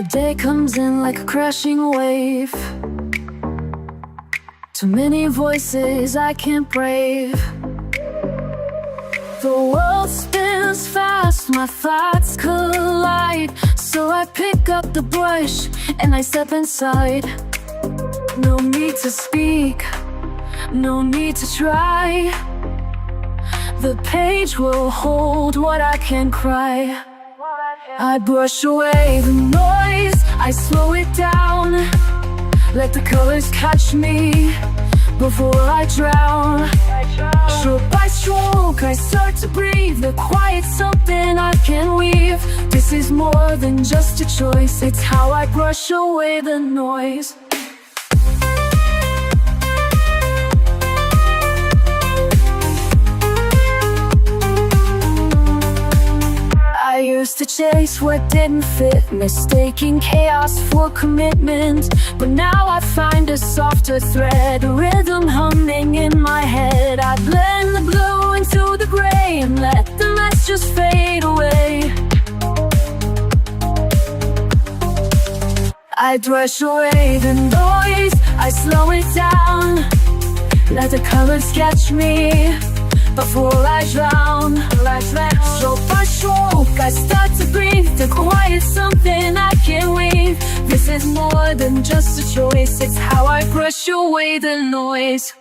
The day comes in like a crashing wave. Too many voices I can't brave. The world spins fast, my thoughts collide. So I pick up the brush and I step inside. No need to speak, no need to try. The page will hold what I can cry. I brush away the noise, I slow it down. Let the colors catch me before I drown. Stroke by stroke, I start to breathe. The quiet's something I can weave. This is more than just a choice, it's how I brush away the noise. I used to chase what didn't fit, mistaking chaos for commitment. But now I find a softer thread, a rhythm humming in my head. I blend the blue into the gray and let the rest just fade away. I brush away the noise, I slow it down. Let the colors catch me before I drown. Stroke by stroke, I start to breathe. The quiet's something I can weave. This is more than just a choice, it's how I brush away the noise.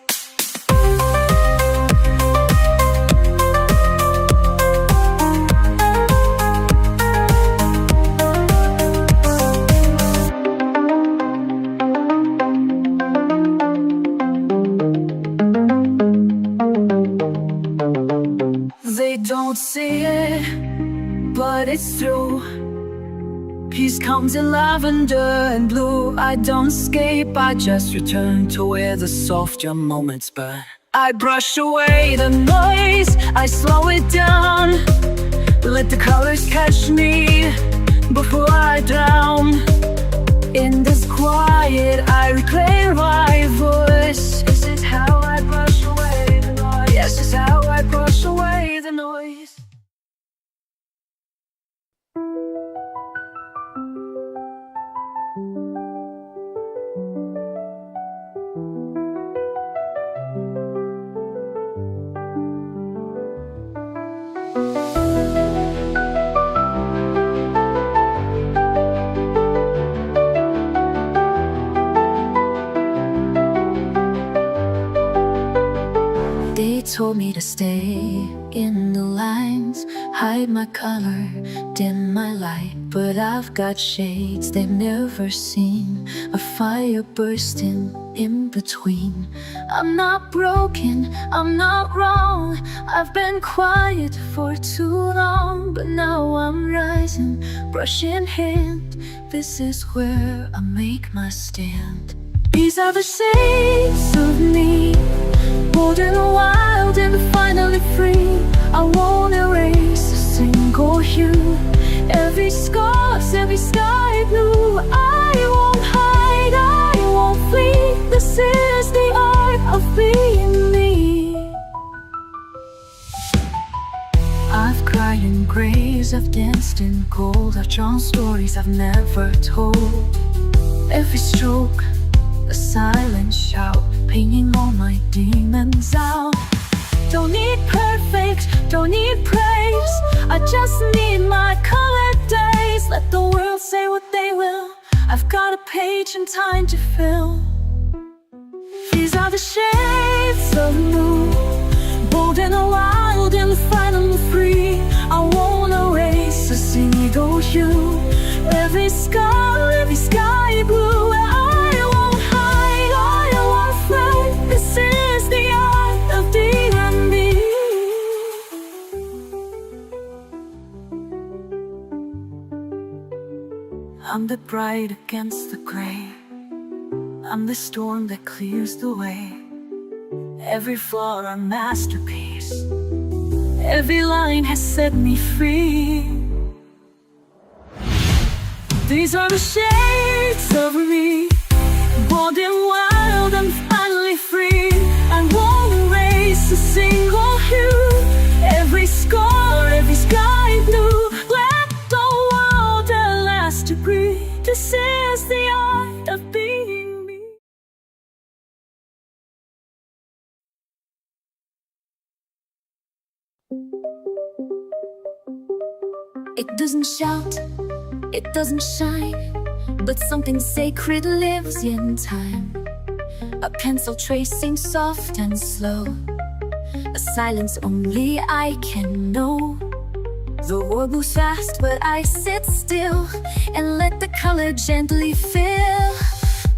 They don't see it, but it's true. Peace comes in lavender and blue. I don't escape, I just return to where the softer moments burn. I brush away the noise, I slow it down. Let the colors catch me before I drown. In this quiet, I reclaim my voice. This is how I brush away the noise. Yes, this is how I brush away the noise. They told me to stay in the lines, hide my color, dim my light. But I've got shades they've never seen, a fire bursting in between. I'm not broken, I'm not wrong. I've been quiet for too long, but now I'm rising, brush in hand. This is where I make my stand. These are the shades of me, bold and wild and finally free. I won't erase a single hue. Every scar's, every sky blue. I won't hide, I won't flee. This is the art of being me. I've cried in grays, I've danced in gold. I've drawn stories I've never told. Every stroke, a silent shout, painting all my demons out. Don't need perfect, don't need praise. I just need my colored days. Let the world say what they will, I've got a page and time to fill. These are the shades of blue, bold and wild and finally free. I won't erase a single hue. Every scar, every sky blue. This is the art of D&B. I'm the bright against the gray. I'm the storm that clears the way. Every flaw a masterpiece. Every line has set me free. These are the shades of me, bold and wild and finally free. I won't erase a single hue. Every scar, every sky blue. Let the world at last to breathe. This is the art of being me. It doesn't shout, it doesn't shine, but something sacred lives in time. A pencil tracing soft and slow, a silence only I can know. The world moves fast, but I sit still and let the color gently fill.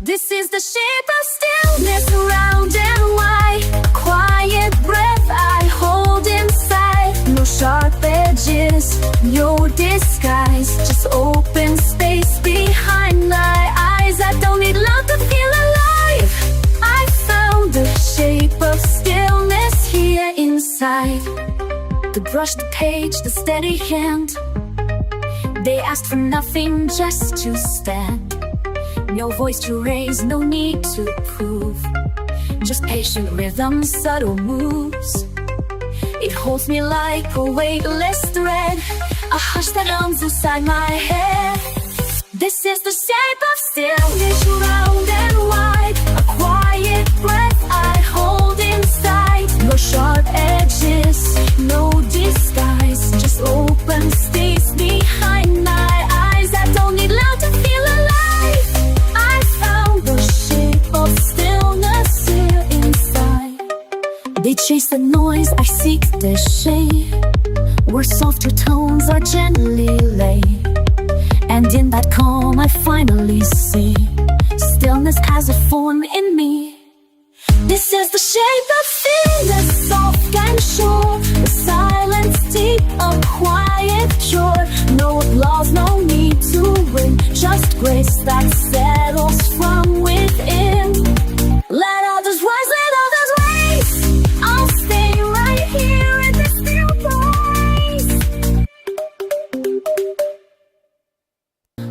This is the shape of stillness, round and wide. A quiet breath I hold inside. No sharp edges, no disguise, just open space behind my eyes. I don't need love to feel alive. I found the shape of stillness here inside. The brush, the page, the steady hand. They asked for nothing, just to stand. No voice to raise, no need to prove. Just patient rhythm, subtle moves. It holds me like a weightless thread, a hush that hums inside my head. This is the shape of stillness, round and wide. A quiet breath I hold inside. No sharp edges, no disguise, just open space behind my eyes. I don't need love to feel alive. I found the shape of stillness here inside. They chase the noise, I seek the shade, where softer tones are gently laid. And in that calm I finally see stillness has a form in me. This is the shape of stillness, soft and sure. The silence deep, a quiet cure. No applause, no need to win, just grace that settles from within. Let others rise, let others race. I'll stay right here in this still place.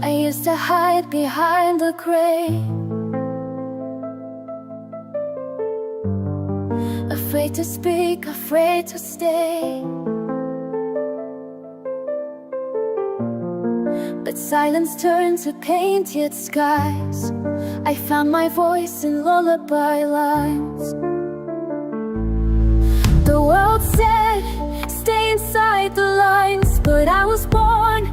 I used to hide behind the gray, afraid to speak, afraid to stay. But silence turned to painted skies. I found my voice in lullaby lines. The world said, stay inside the lines, but I was born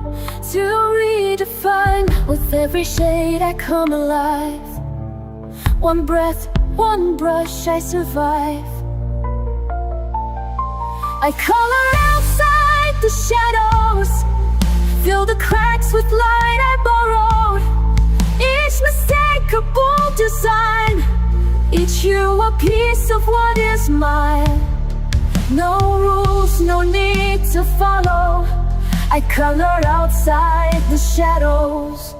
to redefine. With every shade I come alive. One breath, one brush, I survive. I color outside the shadows, fill the cracks with light I borrowed. Each mistake a bold design, each hue a piece of what is mine. No rules, no need to follow. I color outside the shadows.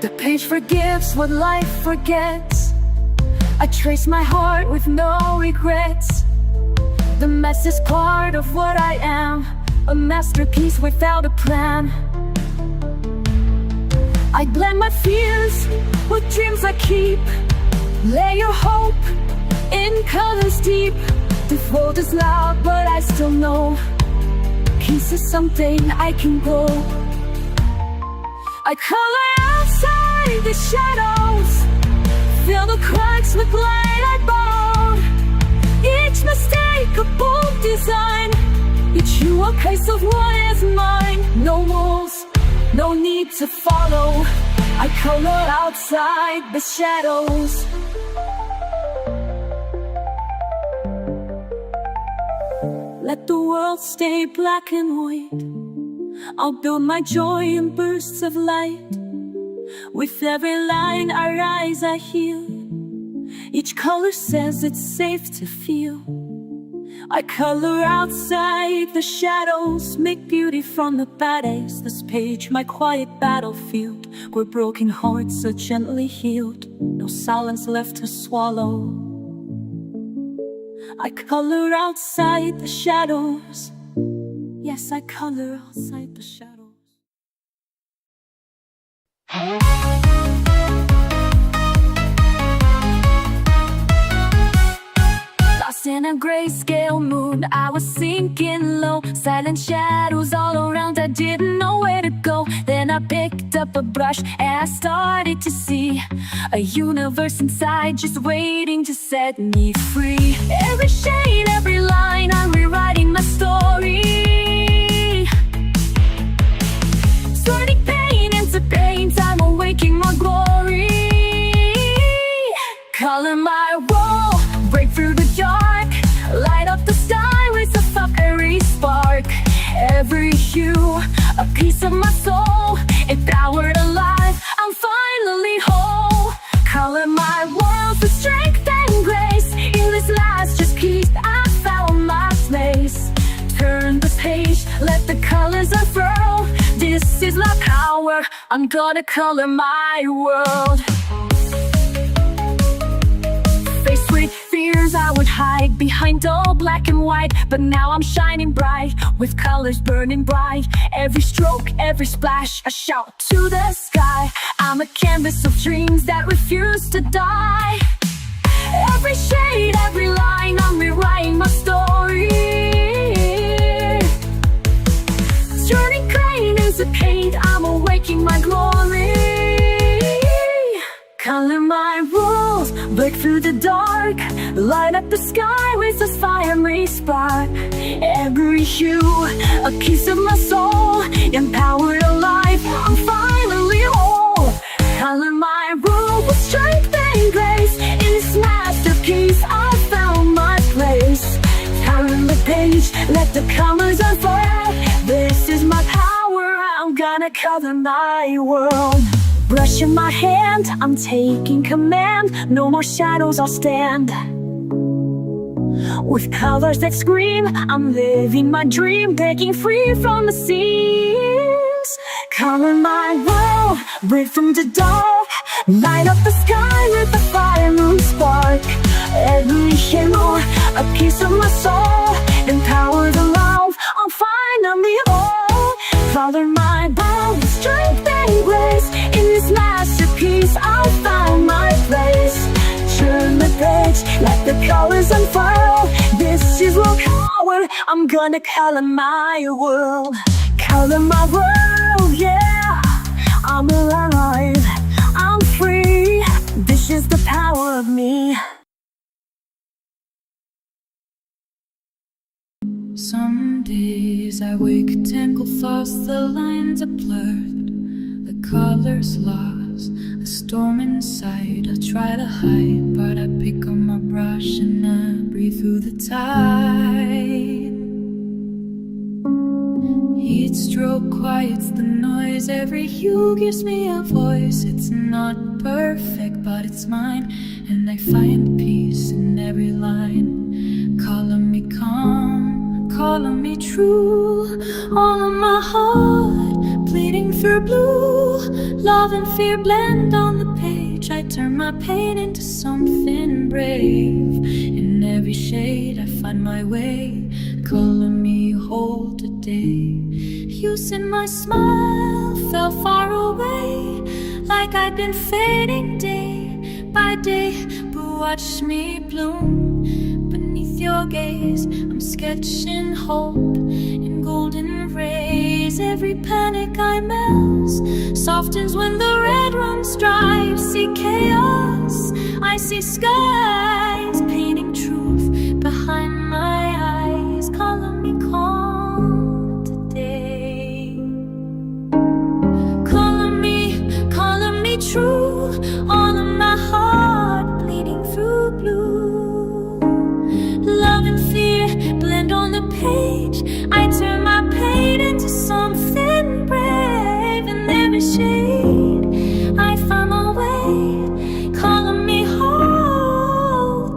The page forgives what life forgets. I trace my heart with no regrets. The mess is part of what I am, a masterpiece without a plan. I blend my fears with dreams I keep. Lay your hope in colors deep. The world is loud, but I still know peace is something I can grow. I color outside the shadows, fill the cracks with light I borrowed. Each mistake a bold design, each hue a piece of what is mine. No rules, no need to follow. I color outside the shadows. Let the world stay black and white. I'll build my joy in bursts of light. With every line I rise, I heal. Each color says it's safe to feel. I color outside the shadows, make beauty from the bad days. This page, my quiet battlefield, where broken hearts are gently healed. No silence left to swallow. I color outside the shadows. Yes, I color outside the shadows. Lost in a grayscale mood, I was sinking low. Silent shadows all around, I didn't know where to go. Then I picked up a brush and I started to see a universe inside just waiting to set me free. Every shade, every line, I'm rewriting my story. Turning pain into paint, I'm awaking my glory. Color my wall, break through the dark, light up the sky with a fiery spark. Every hue, a piece of my soul, empowered alive, I'm finally whole. Color my world with strength and grace. In this last just piece, I found my place. Turn the page, let the colors unfurl. This is my power, I'm gonna color my world. Faced with fears, I would hide behind all black and white. But now I'm shining bright, with colors burning bright. Every stroke, every splash, a shout to the sky. I'm a canvas of dreams that refuse to die. Every shade, every line, I'm rewriting my story. Turning pain into paint, I'm awaking my glory. Color my rules, break through the dark, light up the sky with a fiery spark. Every hue, a piece of my soul, empowered alive, I'm finally whole. Color my rules with strength and grace. In this masterpiece, I found my place. Turn the page, let the colors unfurl. This is my power, I'm gonna color my world. Brush in my hand, I'm taking command. No more shadows, I'll stand. With colors that scream, I'm living my dream, breaking free from the seams. Color my world, break from the dark, light up the sky with a fiery spark. Every hue, a piece of my soul, empowered alive, I'm finally whole. Color my world with strength and grace. In this masterpiece, I found my place. Turn the page, let the colors unfurl. This is what power, I'm gonna color my world. Color my world, yeah. I'm alive, I'm free. This is the power of me. Some days I wake, tangled thoughts, the lines are blurred, the colors lost, the storm inside. I try to hide, but I pick up my brush and I breathe through the tide. Heat stroke quiets the noise, every hue gives me a voice. It's not perfect, but it's mine, and I find peace in every line. Color me calm, color me true, all of my heart bleeding through blue. Love and fear blend on the page, I turn my pain into something brave. In every shade I find my way, color me whole today. You said my smile fell far away, like I'd been fading day by day. But watch me bloom beneath your gaze. I'm sketching hope in golden rays. Every panic I melt softens when the red runs dry. See chaos, I see skies, painting truth behind my eyes. Color me calm today. Color me true, all of my heart bleeding through blue. Love and fear blend on the page, I turn my pain into something brave. In every shade I find my way, color me whole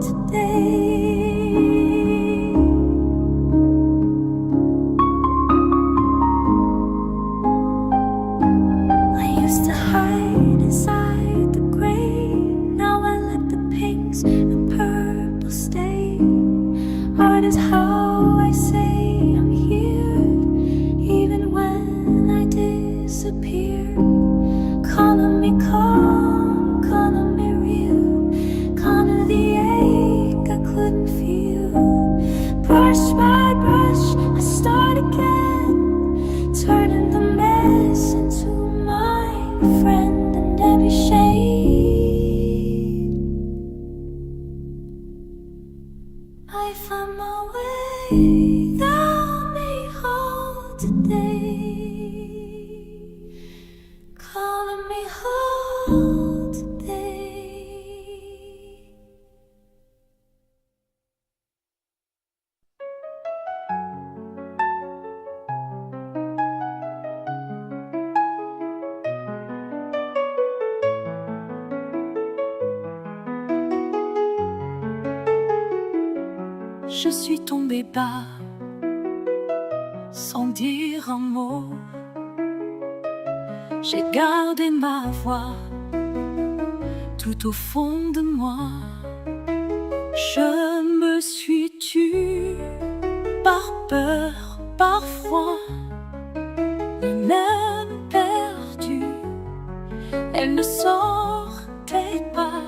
lay down me all today, calling me home today. Je suis tombée bas, sans dire un mot. J'ai gardé ma voix, tout au fond de moi. Je me suis tue, par peur, par froid, et même perdue. Elle ne sortait pas.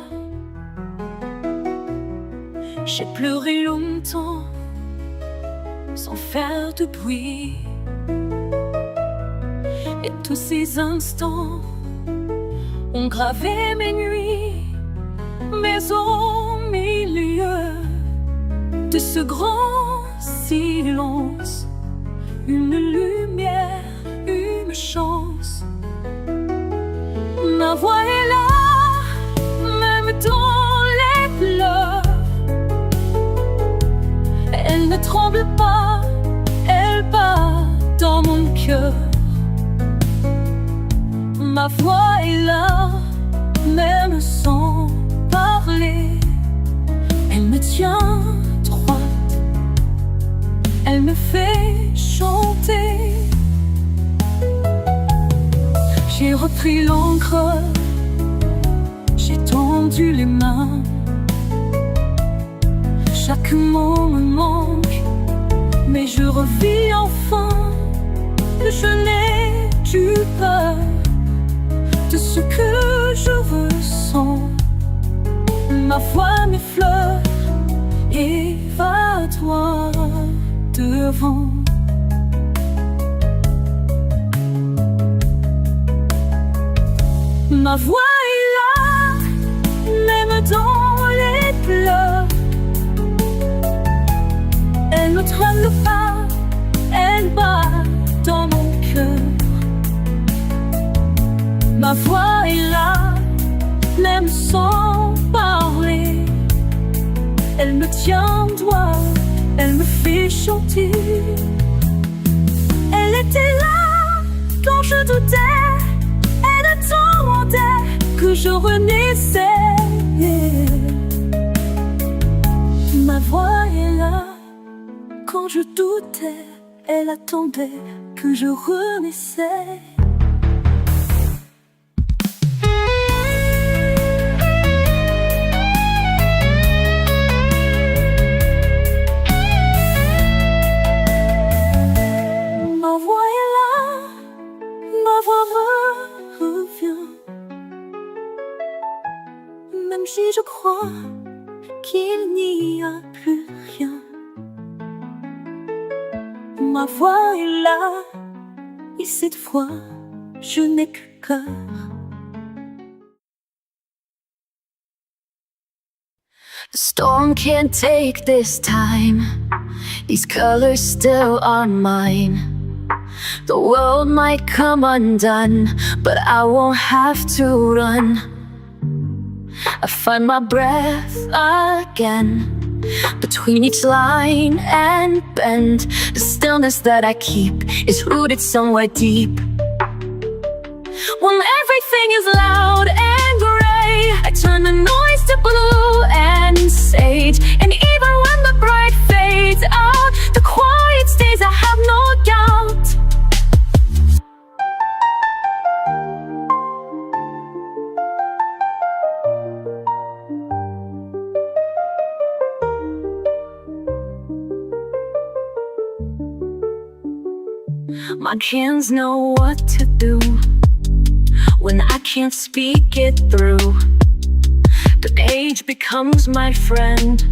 J'ai pleuré longtemps, sans faire de bruit. Et tous ces instants ont gravé mes nuits. Mais au milieu de ce grand silence, une lumière, une chance. Ma voix est là, même dans les pleurs. Elle ne tremble pas, elle bat dans mon cœur. Ma voix est là, même sans parler. Elle me tient droite, elle me fait chanter. J'ai repris l'encre, j'ai tendu les mains. Chaque mot me manque, mais je revis enfin. Je n'ai plus peur de ce que je ressens. Ma voix m'effleure et va droit devant. Ma voix est là, même dans les pleurs. Elle ne tremble pas, elle bat dans mon cœur. Ma voix est là, même sans parler. Elle me tient droit, elle me fait chanter. Elle était là quand je doutais, elle attendait que je renaissais. Ma voix est là quand je doutais, elle attendait que je renaissais. Ma voix est là, ma voix revient. Même si je crois qu'il n'y a plus rien. Ma voix est là, et cette fois, je n'ai que cœur. The storm can't take this time. These colors still are mine. The world might come undone, but I won't have to run. I find my breath again. Between each line and bend, the stillness that I keep is rooted somewhere deep. When everything is loud and gray, I turn the noise to blue and sage. And even when the bright fades out, the quiet stays, I have no doubt. My hands know what to do when I can't speak it through. The page becomes my friend,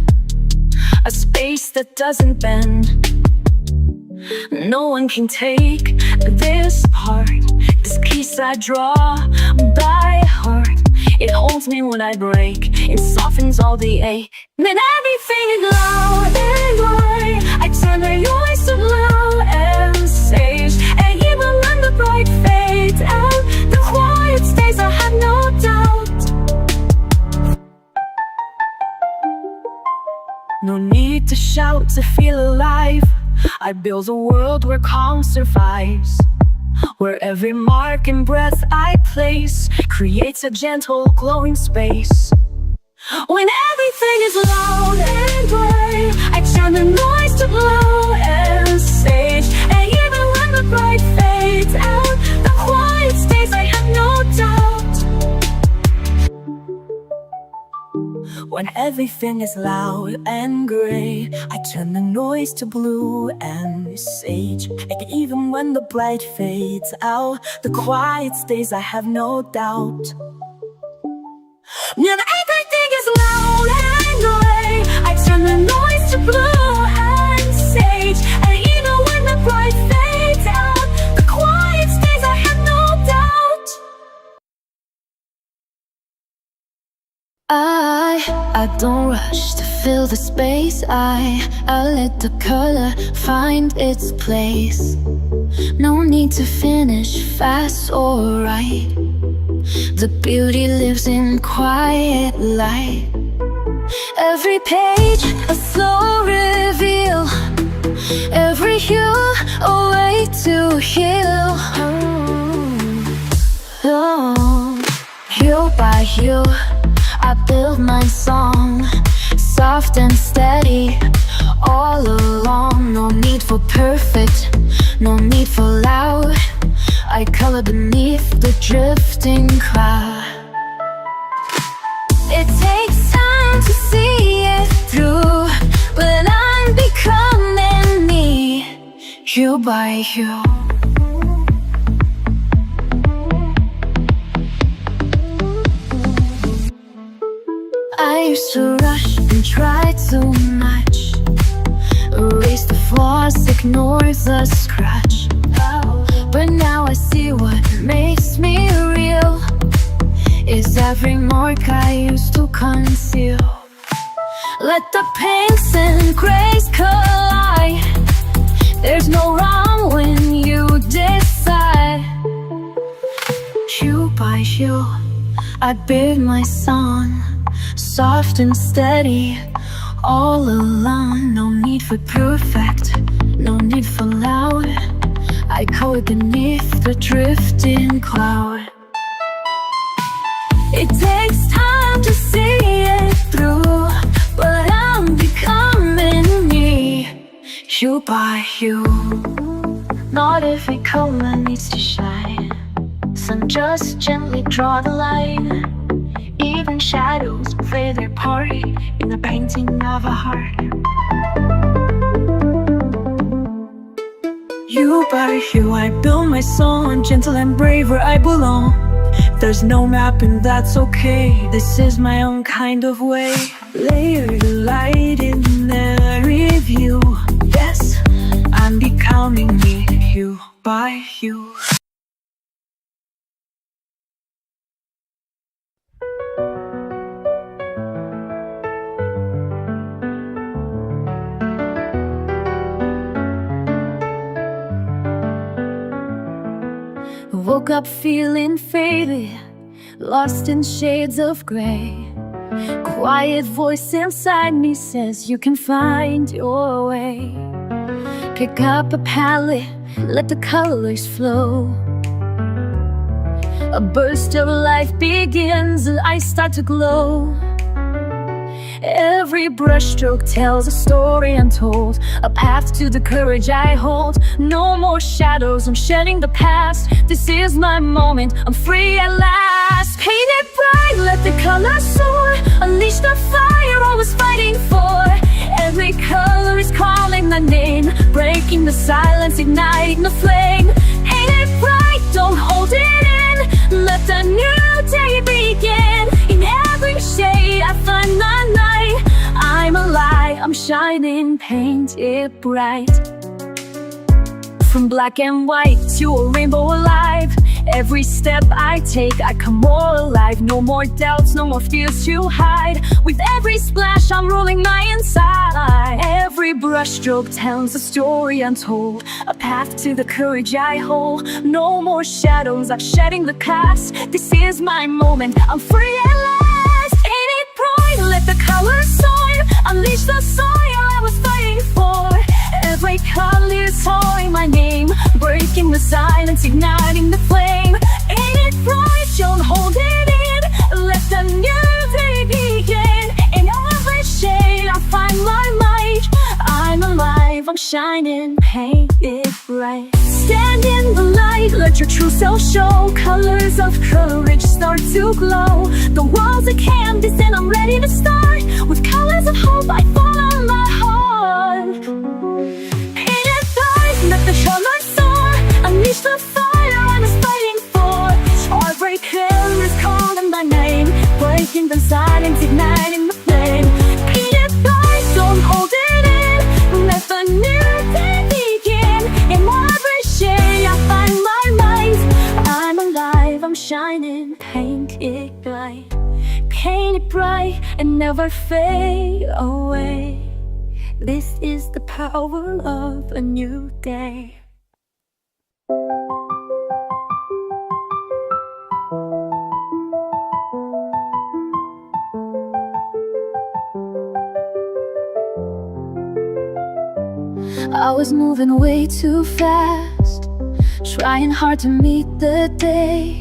a space that doesn't bend. No one can take this part, this piece I draw by heart. It holds me when I break, it softens all the ache. When everything is loud and gray, I turn the noise to blue and sage. And even when the bright fades out, the quiet stays, I have no doubt. No need to shout to feel alive. I build a world where calm survives, where every mark and breath I place creates a gentle glowing space. When everything is loud and gray, I turn the noise to blue and sage. And even when the bright fades out, the quiet stays, I have no doubt. When everything is loud and gray, I turn the noise to blue and sage. And even when the bright fades out, the quiet stays, I have no doubt. When everything is loud and gray, I turn the noise to blue and sage. And even when the bright fades out, the quiet stays, I have no doubt. I don't rush to fill the space. I let the color find its place. No need to finish fast or right. The beauty lives in quiet light. Every page a slow reveal, every hue a way to heal. Hue by hue, I build my song, soft and steady, all along. No need for perfect, no need for loud. I color beneath the drifting cloud. It takes time to see it through, but I'm becoming me, hue by hue. I used to rush and try too much, erase the flaws, ignore the scratch. But now I see what makes me real is every mark I used to conceal. Let the pinks and grays collide. There's no wrong when you decide. Hue by hue, I build my song, soft and steady, all along. No need for perfect, no need for loud. I color beneath the drifting cloud. It takes time to see it through, but I'm becoming me, hue by hue. Not every color needs to shine. Some just gently draw the line. Even shadows play their part in the painting of a heart. Hue by hue, I build my song, gentle and brave where I belong. There's no map and that's okay, this is my own kind of way. Layered light in every view. Yes, I'm becoming me, hue by hue. Woke up feeling faded, lost in shades of gray. Quiet voice inside me says you can find your way. Pick up a palette, let the colors flow. A burst of life begins and I start to glow. Every brushstroke tells a story untold, a path to the courage I hold. No more shadows, I'm shedding the past. This is my moment, I'm free at last. Paint it bright, let the colors soar. Unleash the fire I was fighting for. Every color is calling my name, breaking the silence, igniting the flame. Paint it bright, don't hold it in. Let the new day begin. In every shade I find the light. I'm alive, I'm shining, paint it bright. From black and white to a rainbow alive. Every step I take, I come more alive. No more doubts, no more fears to hide. With every splash, I'm rolling my inside. Every brushstroke tells a story untold, a path to the courage I hold. No more shadows, I'm shedding the past. This is my moment, I'm free at last. Ain't it bright? Let the colors soar. Unleash the soil I was fighting for. Every color calling my name, breaking the silence, igniting the flame. Ain't it bright? Don't hold it in. Let the new day begin. In every shade I find my might. I'm alive, I'm shining, paint it bright. Stand in the light, let your true self show. Colors of courage start to glow. The world's a canvas and I'm ready to start. With colors of hope I follow my heart. Paint it bright, let the colors soar. Unleash the fire I was fighting for. Every color is calling my name, breaking the silence, igniting the flame. Paint it bright, don't hold it in. Let the new day begin. In every shade I find my might. I'm alive, I'm shining, paint it bright. Paint it bright and never fade away. This is the power of a new day. I was moving way too fast, trying hard to meet the day.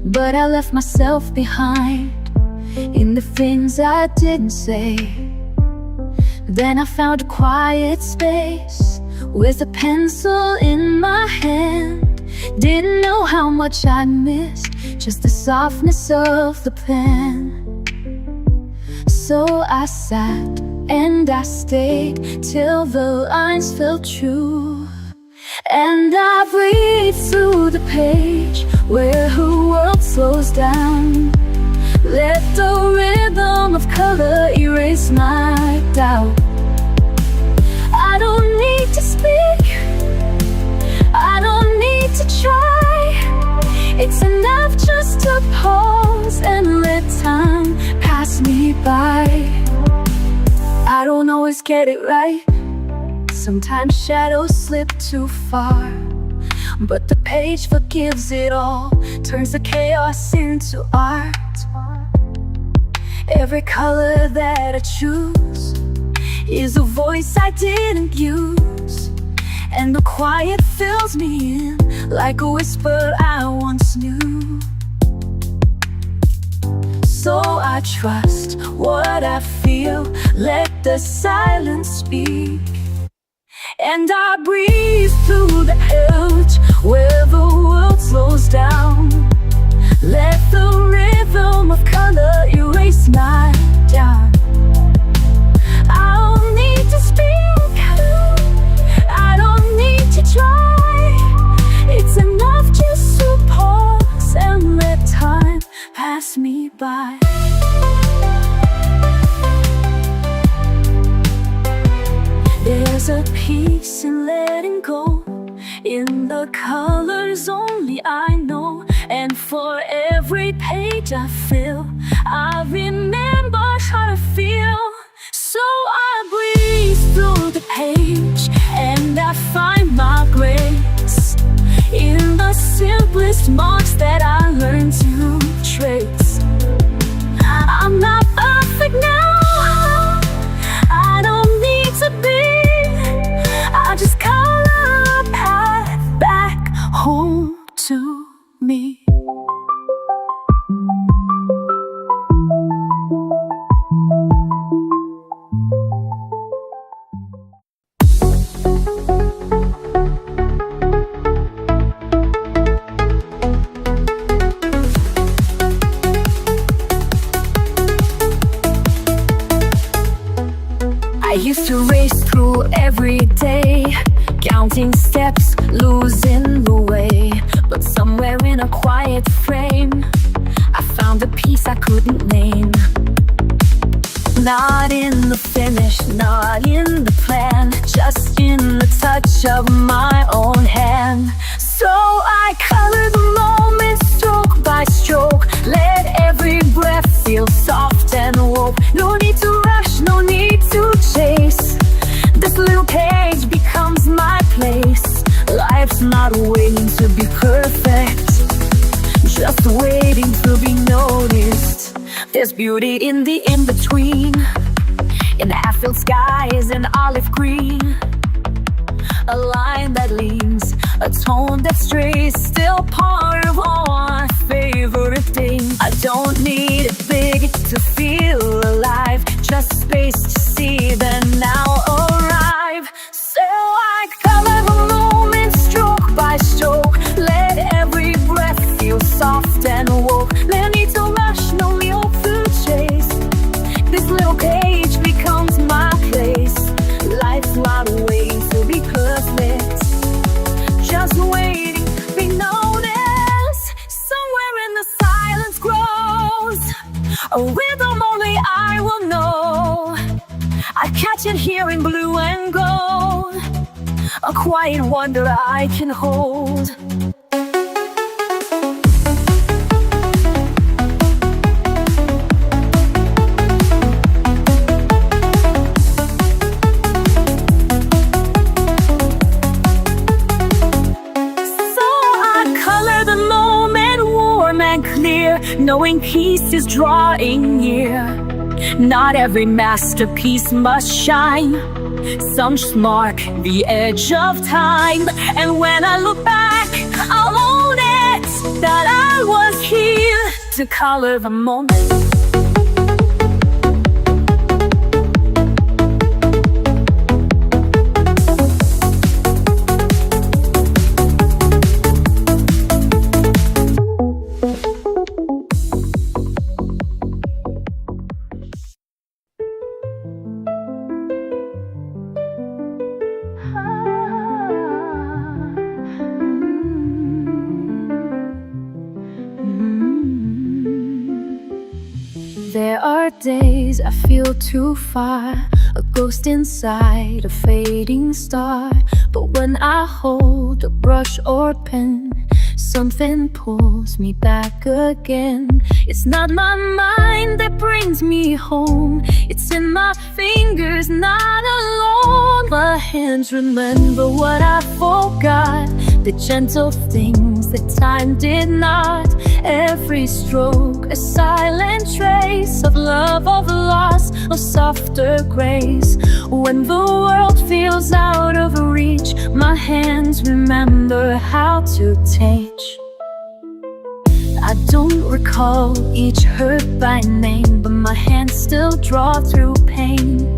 But I left myself behind in the things I didn't say. Then I found a quiet space with a pencil in my hand. Didn't know how much I'd missed, just the softness of the pen. So I sat and I stayed till the lines felt true. And I breathed through the page where the world slows down. Let the rhythm of color erase my doubt. I don't need to speak, I don't need to try. It's enough just to pause and let time pass me by. I don't always get it right. Sometimes shadows slip too far, but the page forgives it all, turns the chaos into art. Every color that I choose is a voice I didn't use, and the quiet fills me in like a whisper I once knew. So I trust what I feel, let the silence speak. And I breathe through the edge where the world slows down. Let the rhythm of color erase my doubt. I don't need to speak, I don't need to try. It's enough just to pause and let time pass me by. There's a peace in letting go, in the colors only I know. And for every page I fill, I remember how to feel. So I breathe through the page and I find my grace in the simplest marks that I learned to trace. I'm not perfect now, I don't need to be. I just color a path back home to me. I used to race through every day, counting steps, losing the way. But somewhere in a quiet frame, I found a peace I couldn't name. Not in the finish, not in the plan, just in the touch of my own hand. So I color them all. not waiting to be perfect, just waiting to be noticed. There's beauty in the in-between, in half-filled skies and olive green. A line that leans, a tone that strays, still part of our favorite thing. I don't need it big to feel alive, just space to see, then now arrive. So I color the moment stroke by stroke, let every breath feel soft and woke. No need to rush, no meal to chase, this little page becomes my place. Life's not waiting to be perfect, just waiting to be noticed. Somewhere in the silence grows a rhythm only I will know. I catch it here in blue and gold, a quiet wonder I can hold. Knowing peace is drawing near. Not every masterpiece must shine, some just mark the edge of time. And when I look back, I'll own it, that I was here to color the moment. There are days I feel too far, a ghost inside a fading star. But when I hold a brush or pen, something pulls me back again. It's not my mind that brings me home, it's in my fingers, not alone. My hands remember what I forgot, the gentle things that time did not. Every stroke, a silent trace of love, of loss, of softer grace. When the world feels out of reach, my hands remember how to teach. I don't recall each hurt by name, but my hands still draw through pain.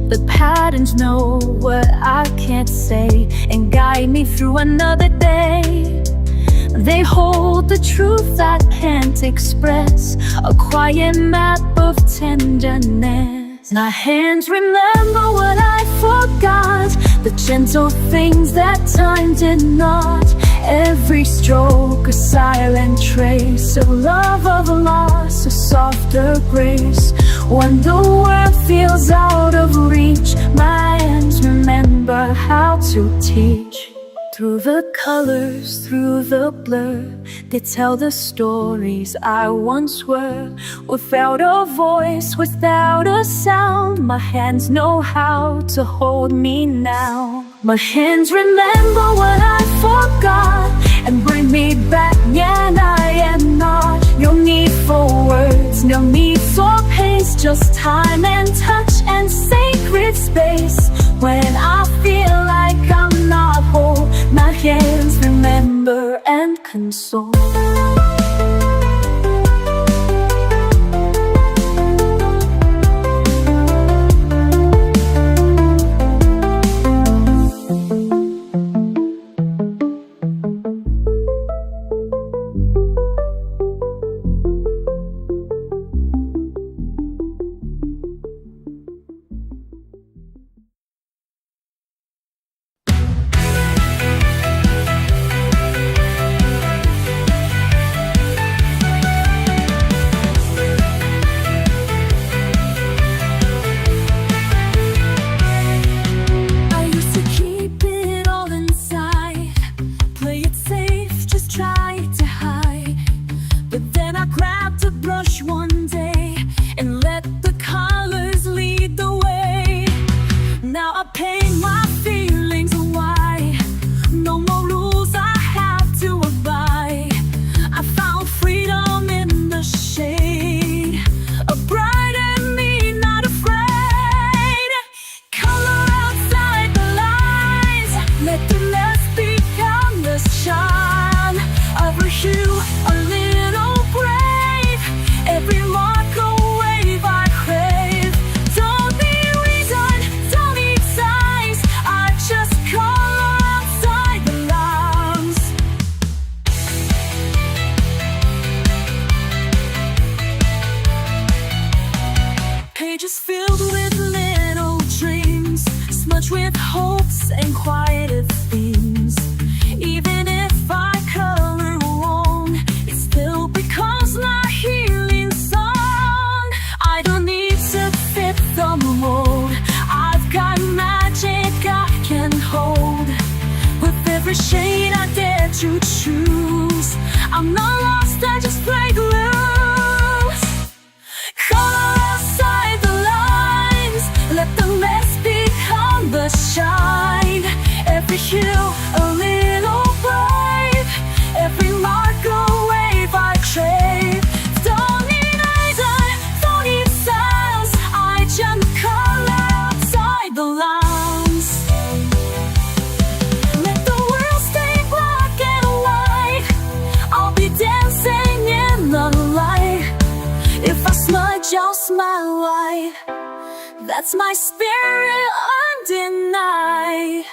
The patterns know what I can't say and guide me through another day. They hold the truth I can't express, a quiet map of tenderness. My hands remember what I forgot, the gentle things that time did not. Every stroke, a silent trace of love, of loss, a softer grace. When the world feels out of reach, my hands remember how to teach. Through the colors, through the blur, they tell the stories I once were. Without a voice, without a sound, my hands know how to hold me now. My hands remember what I forgot and bring me back when I am not. No need for words, no need for pace, just time and touch and sacred space. When I feel like I'm not whole, my hands remember and console. Let the mess become the shine of a hue, a little brave. Every mark a wave I crave. Don't need reason, don't need signs. I just color outside the lines. Pages filled with little dreams, smudged with hopes and quieted themes. Even if I color wrong, it still becomes my healing song. I don't need to fit the mold. I've got magic I can hold. With every shade I dare to choose, I'm not lost, I just break loose. Color outside the lines, let the mess become the shine. Every hue, a little brave. Every mark a wave I crave. Don't need reason, don't need styles. I just color outside the lines. Let the world stay black and white. I'll be dancing in the light. If I smudge, I'll smile wide. That's my spirit undenied.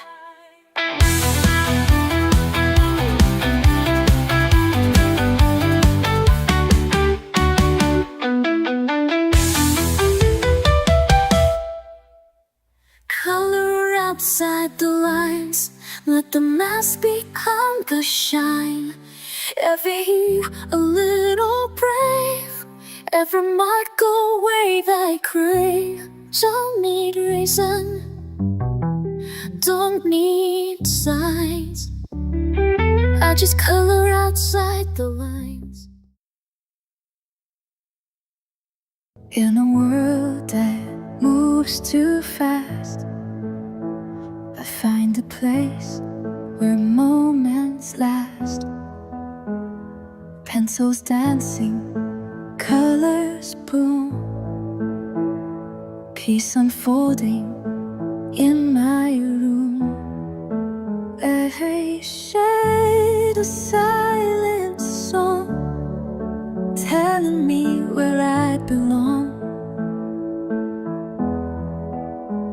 Color outside the lines, let the mask become the shine. Every hue, a little brave. Every mark a wave I crave. Don't need reason, don't need signs. I just color outside the lines. In a world that moves too fast, I find a place where moments last. Pencils dancing, colors boom, peace unfolding in my room. Every shade a silent song, telling me where I belong.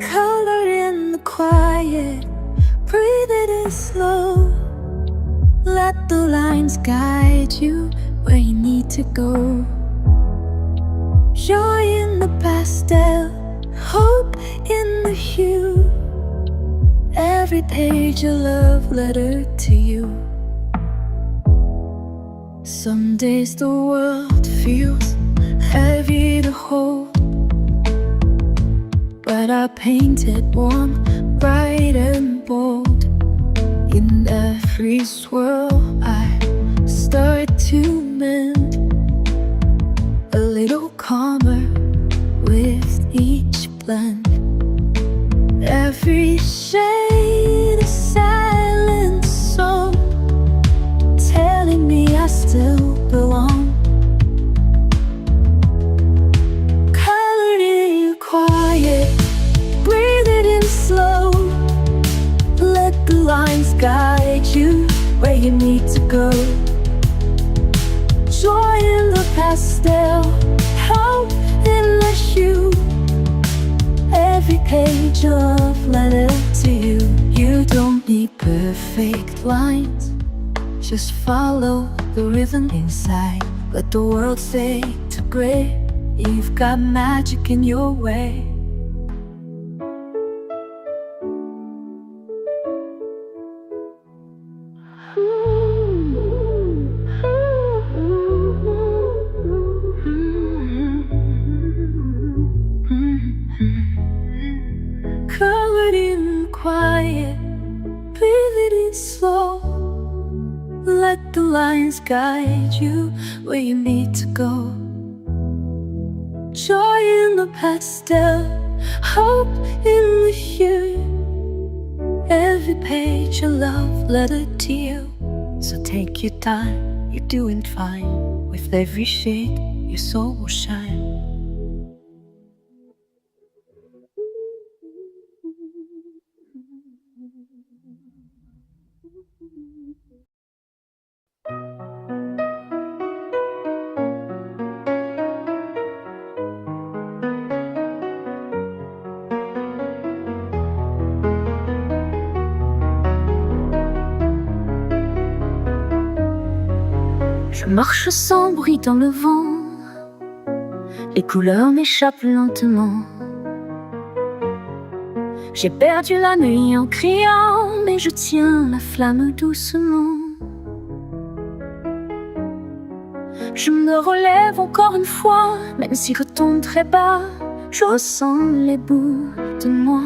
Color in the quiet, breathe it in slow. Let the lines guide you where you need to go. Joy in the pastel, hope in the hue. Every page a love letter to you. Some days the world feels heavy to hold, but I paint it warm, bright and bold. In every swirl I start to mend, a little calmer with each blend. Every shade a silent song, telling me I still belong. Color in quiet, breathe it in slow. Let the lines guide you where you need to go. Joy in the pastel, hope in the hue. Every page a love letter to you. You don't need perfect lines, just follow the rhythm inside. Let the world fade to gray. You've got magic in your way. Colored in quiet, breathe it in slow. Let the lines guide you where you need to go. Joy in the pastel, hope in the hue. Every page a love letter to you. So take your time, you're doing fine. With every shade, your soul will shine. Je marche sans bruit dans le vent, les couleurs m'échappent lentement. J'ai perdu la nuit en criant, mais je tiens la flamme doucement. Je me relève encore une fois, même si je retombe très bas. Je ressens les bouts de moi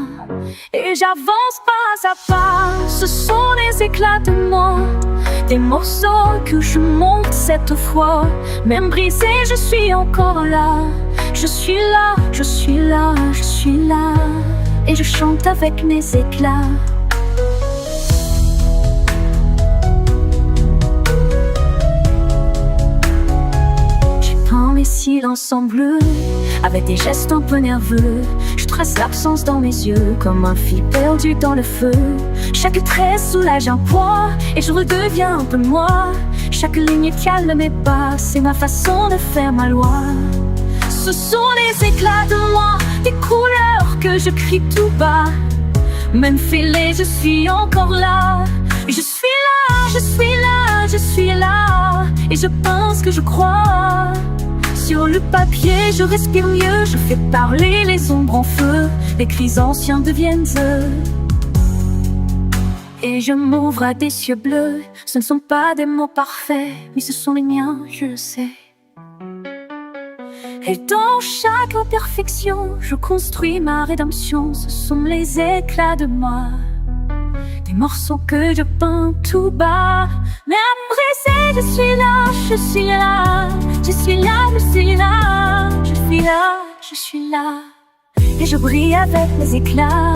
et j'avance pas à pas. Ce sont les éclats de moi, des morceaux que je monte cette fois. Même brisé, je suis encore là. Je suis là, je suis là, je suis là. Et je chante avec mes éclats. J'ai peint mes silences en bleu, avec des gestes un peu nerveux. Je trace l'absence dans mes yeux, comme un fil perdu dans le feu. Chaque trait soulage un poids, et je redeviens un peu moi. Chaque ligne calme mes pas, c'est ma façon de faire ma loi. Ce sont les éclats de moi, des couleurs que je crie tout bas. Même fêlée, je suis encore là. Je suis là, je suis là, je suis là. Et je pense que je crois. Sur le papier, je respire mieux. Je fais parler les ombres en feu. Les cris anciens deviennent eux. Et je m'ouvre à des cieux bleus. Ce ne sont pas des mots parfaits, mais ce sont les miens, je le sais. Et dans chaque imperfection, je construis ma rédemption. Ce sont les éclats de moi, des morceaux que je peins tout bas. Même brisé, je suis là, je suis là. Je suis là, je suis là. Je suis là, je suis là. Et je brille avec mes éclats.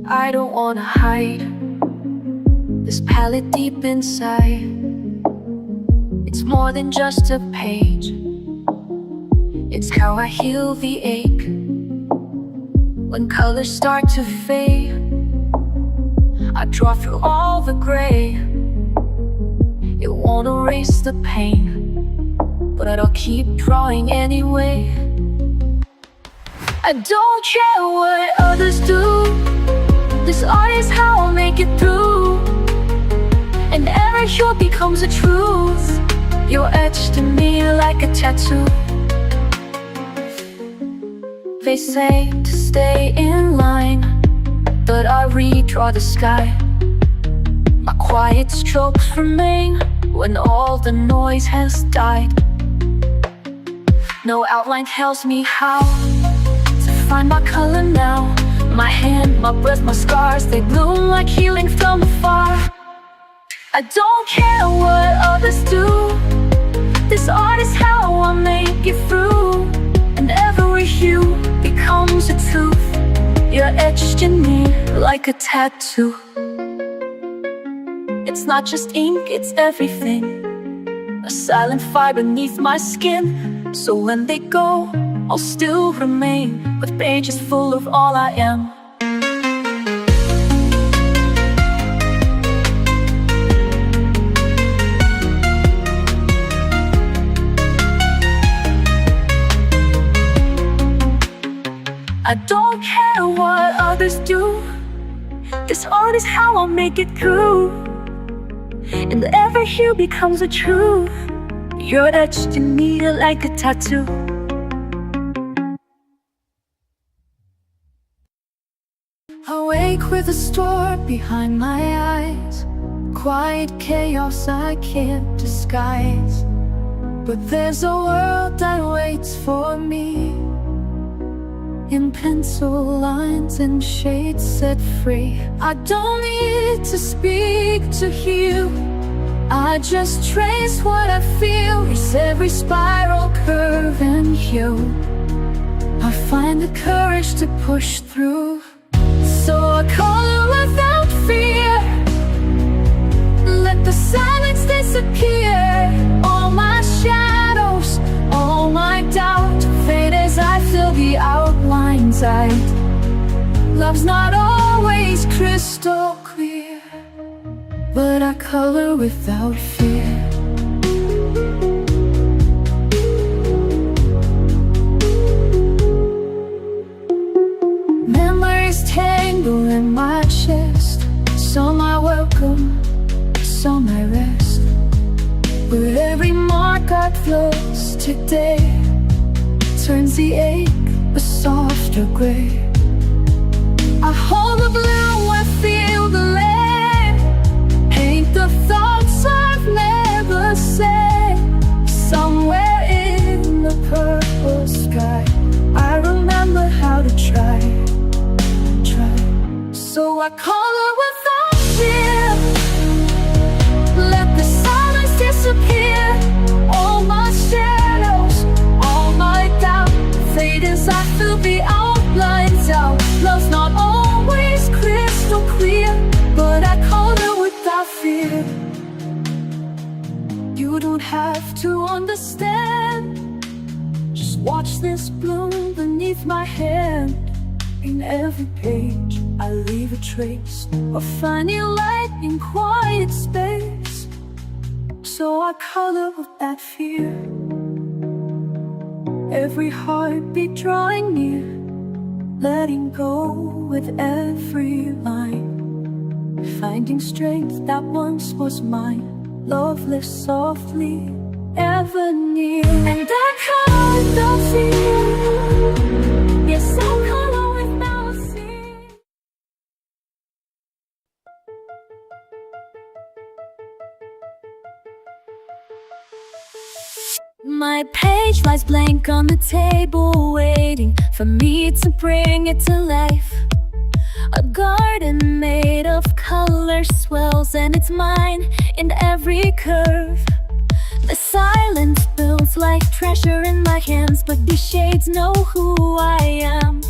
I don't wanna hide this palette deep inside. It's more than just a page. It's how I heal the ache. When colors start to fade, I draw through all the gray. It won't erase the pain, but I'll keep drawing anyway. I don't care what others do. This art is how I'll make it through. And every hue becomes a truth. You're etched in me like a tattoo. They say to stay in line, but I redraw the sky. My quiet strokes remain when all the noise has died. No outline tells me how to find my color now. My hand, my breath, my scars, they bloom like healing from afar. I don't care what others do. This art is how I make it through. And every hue becomes a truth. You're etched in me like a tattoo. It's not just ink, it's everything. A silent fire beneath my skin. So when they go, I'll still remain with pages full of all I am. I don't care what others do. This art is how I'll make it through. And every hue becomes a truth. You're etched in me like a tattoo. Awake with a storm behind my eyes. Quiet chaos I can't disguise. But there's a world that waits for me. In pencil lines and shades set free. I don't need to speak to you. I just trace what I feel. It's every spiral, curve and hue. I find the courage to push through. So I color without fear. Let the silence disappear. All my shadows, all my doubt fade as I fill the hour. inside. Love's not always crystal clear, but I color without fear. Memories tangle in my chest. Some I welcome, some I rest. But every mark I close today turns the ache a softer gray. I hold the blue, I feel the lead, paint the thoughts I've never said. Somewhere in the purple sky, I remember how to try. So I color without fear. Let the silence disappear. All my shadows, all my doubt fade as I fill the outlines out. Love's not always crystal clear, but I color without fear. You don't have to understand. Just watch this bloom beneath my hand. In every page I leave a trace of finding light in quiet space. So I color without fear. Every heartbeat drawing near, letting go with every line, finding strength that once was mine. Love lives softly, ever near. And I color without fear. Yes, I color without fear. My page lies blank on the table, waiting for me to bring it to life. A garden made of color swells, and it's mine in every curve. The silence builds like treasure in my hands, but these shades know who I am.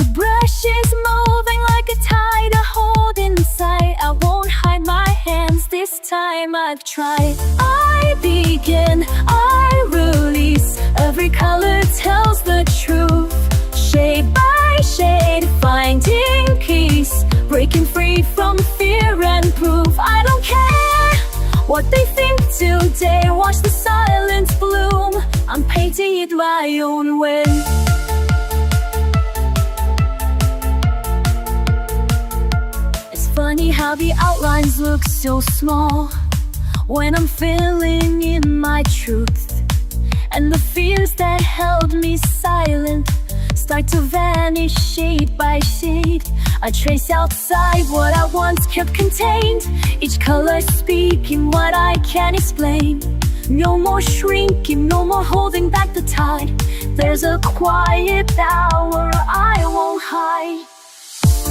The brush is moving like a tide I hold inside. I won't hide my hands, this time I've tried. I begin, I release. Every color tells the truth. Shade by shade, finding peace, breaking free from fear and proof. I don't care what they think today. Watch the silence bloom. I'm painting it my own way. It's funny how the outlines look so small when I'm filling in my truth, and the fears that held me silent start to vanish shade by shade. I trace outside what I once kept contained, each color speaking what I can't explain. No more shrinking, no more holding back the tide. There's a quiet hour I won't hide.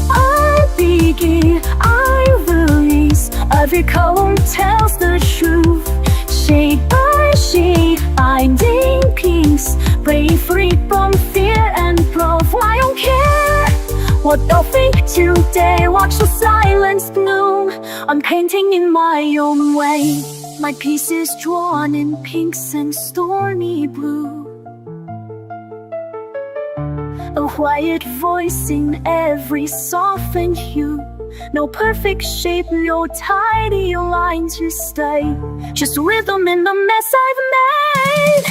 I begin, I release. Every color tells the truth. Shade by shade, finding peace, break free from fear and proof. I don't care what they'll think today. Watch the silence bloom. I'm painting in my own way. My piece is drawn in pinks and stormy blue. A quiet voice in every softened hue. No perfect shape, no tidy line to stay, just rhythm in the mess I've made.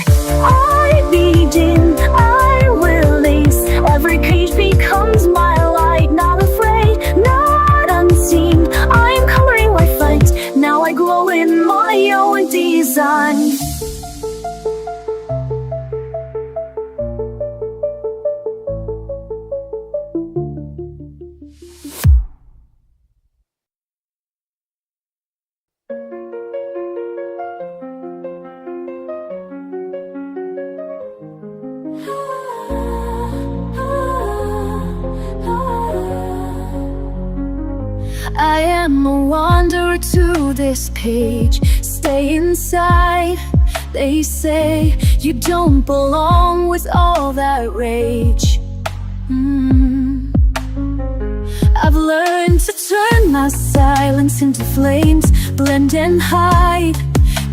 I begin, I release. Every page becomes my light. Not afraid, not unseen. I'm coloring my fight. Now I glow in my own design. I am a wanderer to this page. Stay inside. They say you don't belong with all that rage. I've learned to turn my silence into flames, blend and hide.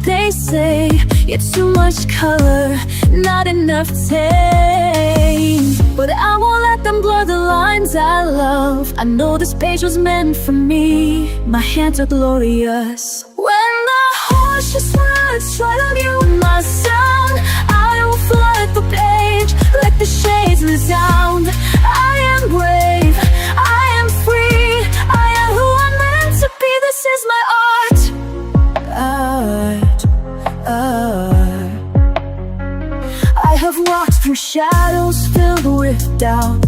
They say it's too much color, not enough tame. but I won't let them blur the lines I love. I know this page was meant for me. My hands are glorious. When the harshest words try to mute my sound, I will flood the page, let the shades resound. I am brave, I am free, I am who I'm meant to be. This is my art. I have walked through shadows filled with doubt,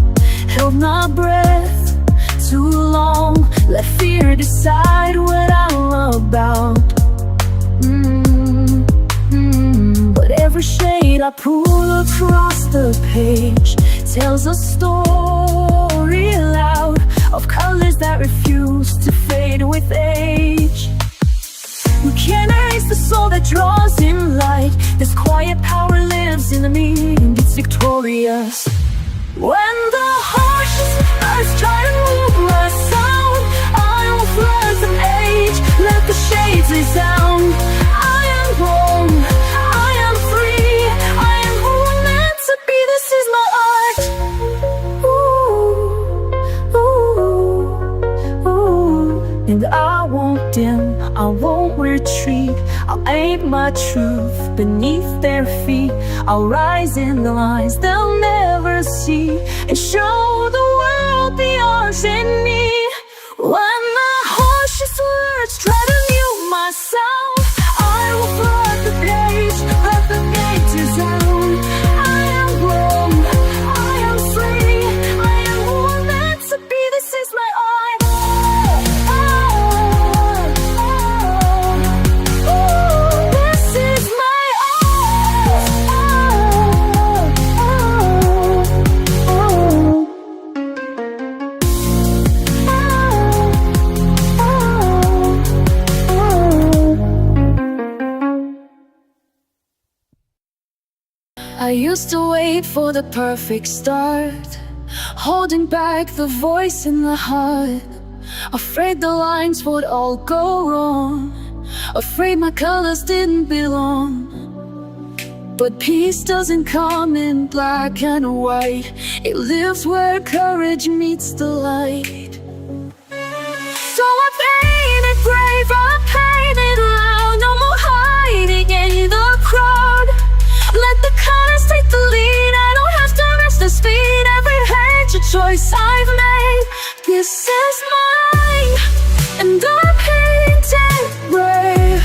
held my breath too long, let fear decide what I'm about. But every shade I pull across the page tells a story loud of colors that refuse to fade with age. We can't erase the soul that draws in light. This quiet power lives in me and it's victorious. When the harshest words try to move my sound, I will flood the page, let the shades resound. I am wrong, I am free, I am who I'm meant to be. This is my art. And I won't dim, I won't retreat. I'll aim my truth beneath their feet. I'll rise in the lines they'll never see, and show the world the arts in me. When the harshest words try to mute my sound, I will flood the page, let the gates resound. I am wrong, I am free, I am who I'm meant to be. This is my art. I used to wait for the perfect start, holding back the voice in the heart, afraid the lines would all go wrong, afraid my colors didn't belong. But peace doesn't come in black and white, it lives where courage meets the light. So I painted brave, I painted loud, no more hiding in the crowd. Let the colors take the lead, I don't have to rush the speed. Every page a choice I've made, this is mine, and I painted brave.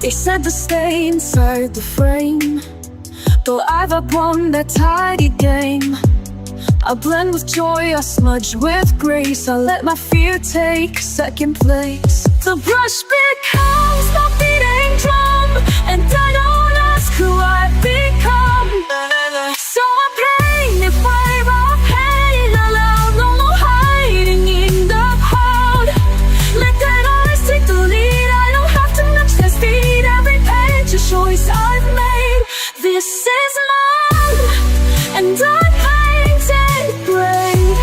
They said to stay inside the frame, though I've upon that tidy game. I blend with joy, I smudge with grace, I let my fear take second place. The brush becomes my beating drum, and I don't ask who I've become. So I paint it brave, I paint it aloud, no more hiding in the crowd. Let that eyes take the lead, I don't have to match their speed. Every page a choice I've made, this is mine, and I paint it brave.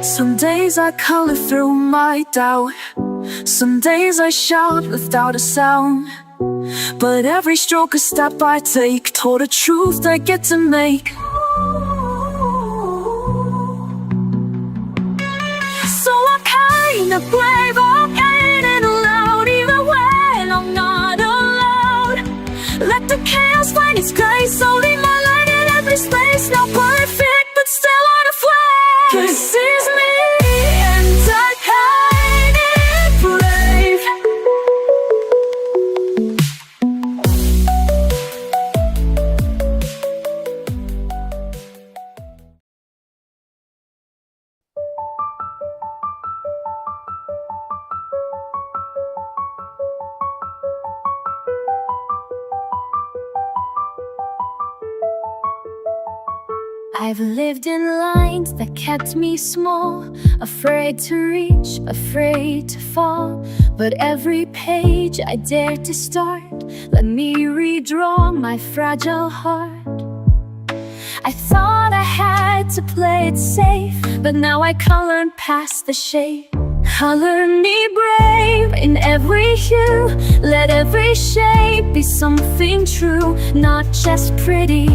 Some days I color through my doubt, some days I shout without a sound. But every stroke a step I take toward a truth I get to make. So I kinda brave, I paint it aloud, even when I'm not allowed. Let the chaos find its grace, so leave my light in every space. Not perfect, but still on a flame. This is me, and I paint it brave. I've lived in lines that kept me small, afraid to reach, afraid to fall. But every page I dared to start let me redraw my fragile heart. I thought I had to play it safe, but now I colored past the shade. Color me brave in every hue, let Let every shape be something true, not just pretty,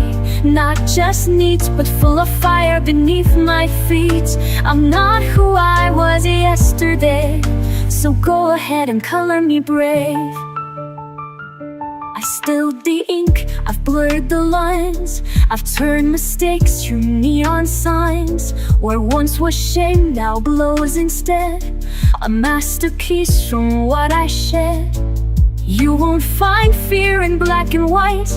not just neat, but full of fire beneath my feet. I'm not who I was yesterday, so go ahead and color me brave. I spilled the ink, I've blurred the lines, I've turned mistakes to neon signs. Where once was shame now glows instead, a masterpiece from what I shed. You won't find fear in black and white,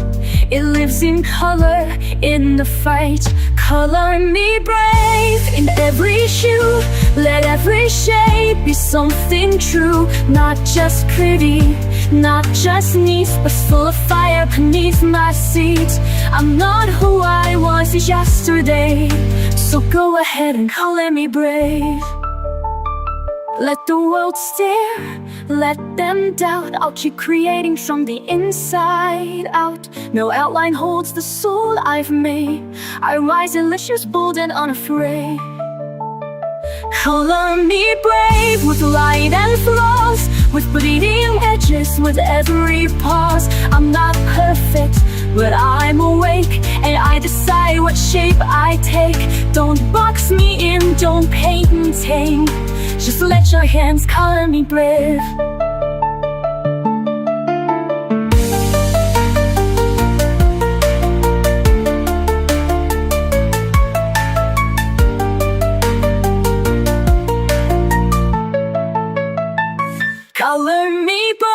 it lives in color, in the fight. Color me brave in every shoe, let every shape be something true, not just pretty, not just neat, but full of fire beneath my seat. I'm not who I was yesterday, so go ahead and color me brave. Let the world stare, let them doubt, I'll keep creating from the inside out. No outline holds the soul I've made, I rise delicious, bold and unafraid. Color me brave with light and flaws, with bleeding edges, with every pause. I'm not perfect, but I'm awake, and I decide what shape I take. Don't box me in, don't paint me tame, just let your hands color me brave. Color me brave.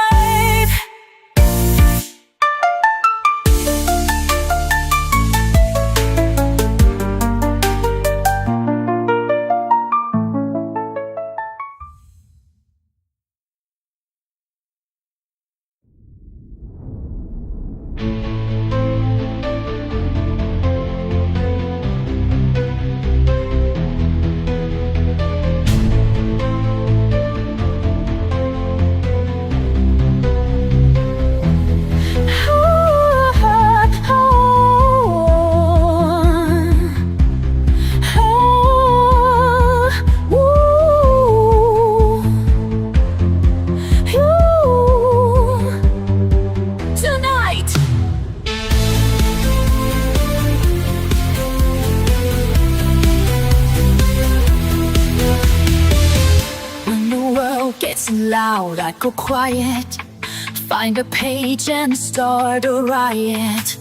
Gets loud, I go quiet, find a page and start a riot.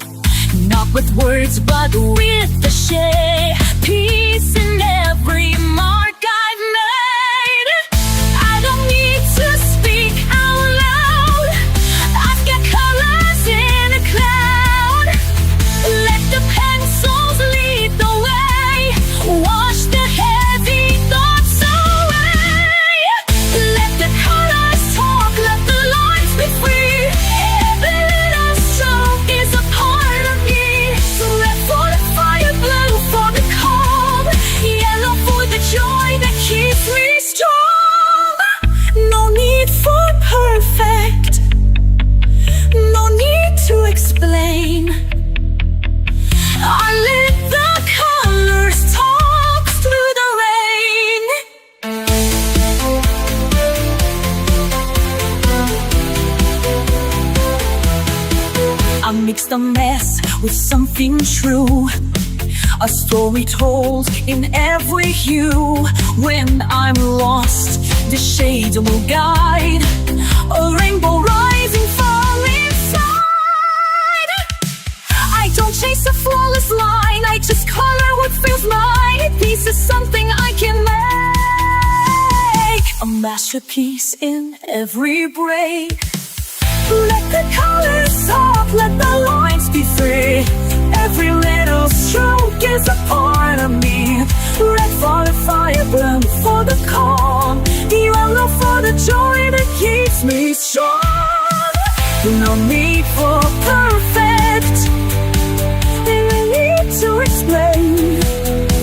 Not with words, but with the shade. Peace in every mark I've made. I don't need to speak out loud, I've got colors in a cloud. Let the pencils lead the way, wash the heavy thoughts away. Let the colors talk, let the lines be free. Every little stroke is a part of me. So red for the fire, blue for the calm, yellow for the joy that keeps me strong. No need for perfect, no need to explain. I let the colors talk through the rain. I mixed a mess with something true, a story told in every hue. When I'm lost, the shade will guide, a rainbow rising from inside. I don't chase a flawless line, I just color what feels mine. Peace is something I can make, a masterpiece in every break. Let the colors talk, let the lines be free. Every little stroke is a part of me. Red for the fire, blue for the calm, yellow for the joy that keeps me strong. No need for perfect, no need to explain.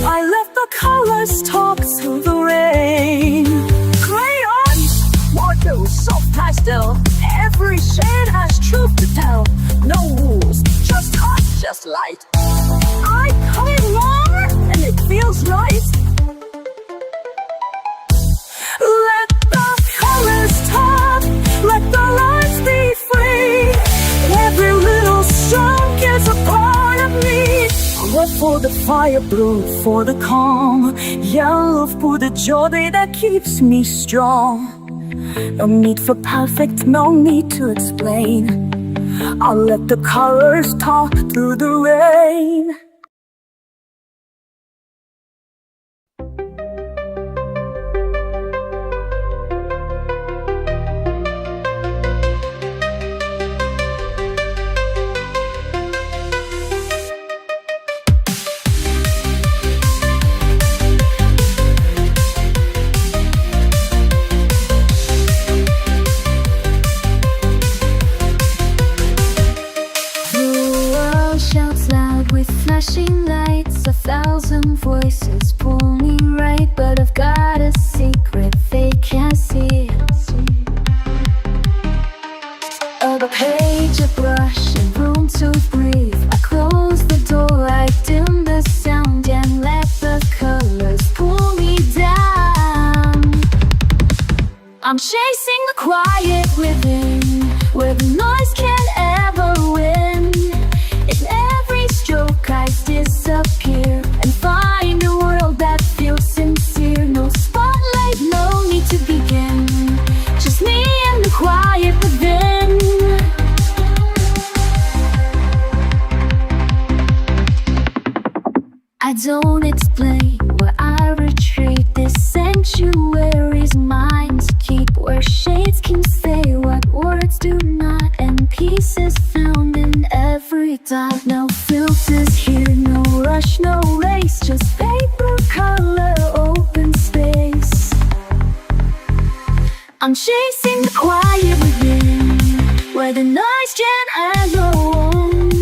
I let the colors talk through the rain. Crayons, water, soft pastel, every shade has truth to tell. No rules, just touch, just light. I color more and it feels right. Let the colors talk, let the lines be free. fire blue for the calm, yellow for the joy that keeps me strong. No need for perfect, no need to explain. I'll let the colors talk through the rain. Flashing lights, 1,000 voices pull me right, but I've got a secret they can't see. A page, a brush, and room to breathe. I close the door, I dim the sound, and let the colors pull me down. I'm chasing the quiet within, where the noise can't ever win. In every stroke I disappear and find a world that feels sincere. No spotlight, no need to begin, just me and the quiet within. I don't explain where I retreat. This sanctuary's mine to keep, where shades can say what words do not, and peace is found in every dot. No filters here, no rush, no race, just paper, color, open space. I'm chasing the quiet within, where the noise can add no one.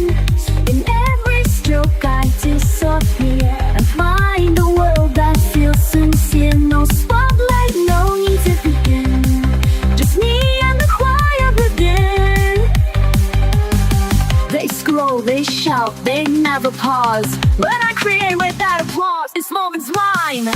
In every stroke I disappear and find a world that feels sincere. No spotlight, no need to begin, just me and the quiet within. They scroll, they shout, they never pause. When I create without applause, this moment's mine.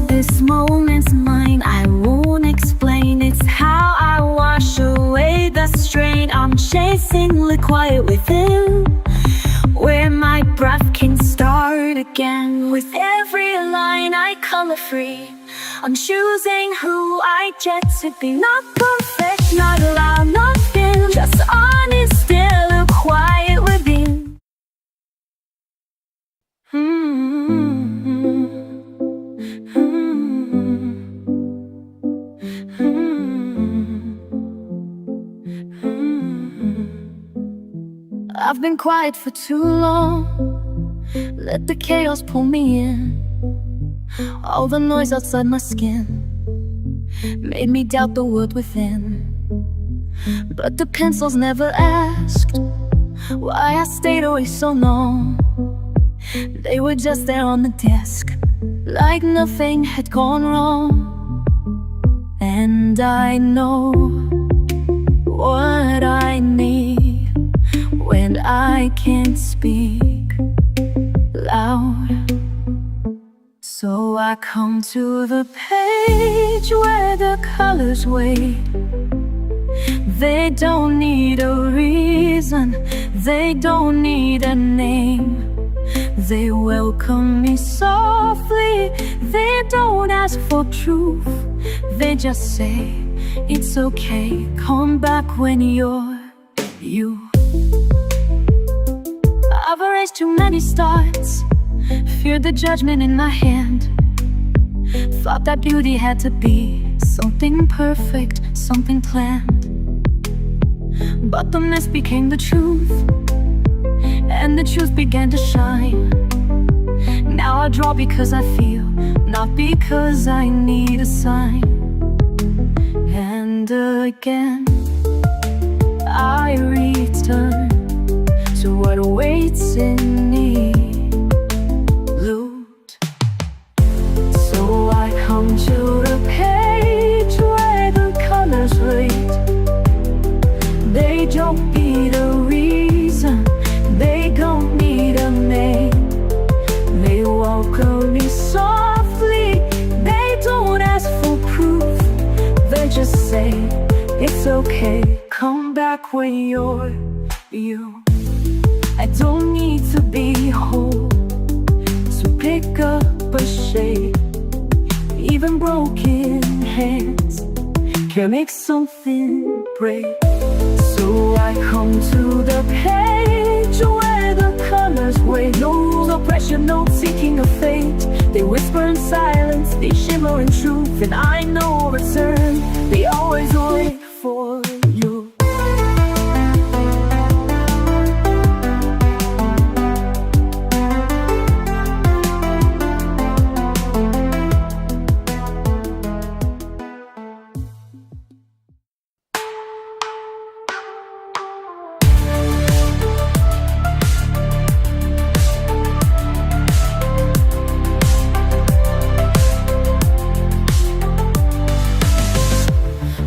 This moment's mine, I won't explain. It's how I wash away the strain. I'm chasing the quiet within, where my breath can start again. With every line I color free, I'm choosing who I get to be. Not perfect, not loud, not thin, just honest, still a quiet within. I've been quiet for too long, let the chaos pull me in. All the noise outside my skin made me doubt the world within. But the pencils never asked why I stayed away so long. They were just there on the desk, like nothing had gone wrong. And I know what I need when I can't speak loud. So I come to the page where the colors wait. They don't need a reason, they don't need a name. They welcome me softly, they don't ask for proof. They just say, it's okay, come back when you're you. I've erased too many starts, feared the judgment in my hand. Thought that beauty had to be something perfect, something planned. But the mess became the truth, and the truth began to shine. Now I draw because I feel, not because I need a sign. And again I return to what awaits in me. Loot. So I come to the page where the colors wait. They don't need a reason, they don't need a name. They welcome me softly, they don't ask for proof. They just say, it's okay. Come back when you're you. I don't need to be whole to pick up a shade. Even broken hands can make something break. So I come to the page where the colors wave. No rules or pressure, no seeking of fate. They whisper in silence, they shimmer in truth, and I know return. They always wait for you.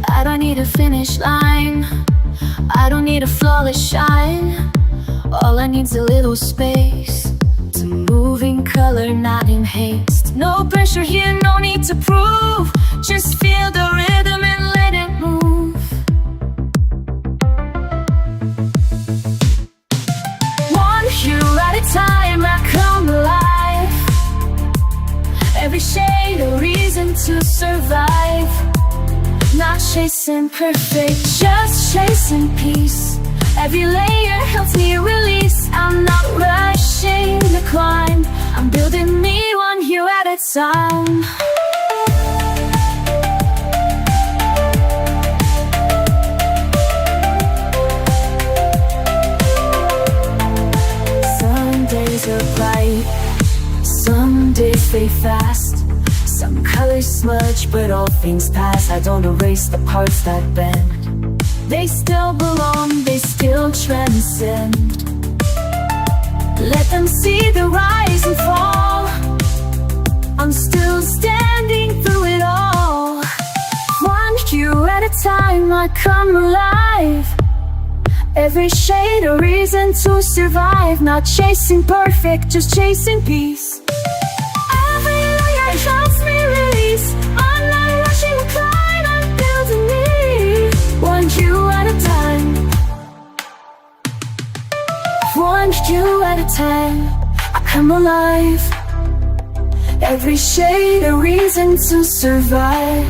I don't need a finish line, I don't need a flawless shine. All I need's a little space to move in color, not in haste. No pressure here, no need to prove. Just feel the rhythm and let it move. One hue at a time, I come alive. Every shade a reason to survive. Not chasing perfect, just chasing peace. Every layer helps me release. I'm not rushing the climb, I'm building me one hue at a time. Some days are bright, some days stay fast. Some colors smudge, but all things pass. I don't erase the parts that bend. They still belong, they still transcend. Let them see the rise and fall. I'm still standing through it all. One hue at a time, I come alive. Every shade a reason to survive. Not chasing perfect, just chasing peace. Every layer helps me release. I'm not rushing the climb, I'm building me one hue at a time. One hue at a time, I come alive. Every shade a reason to survive.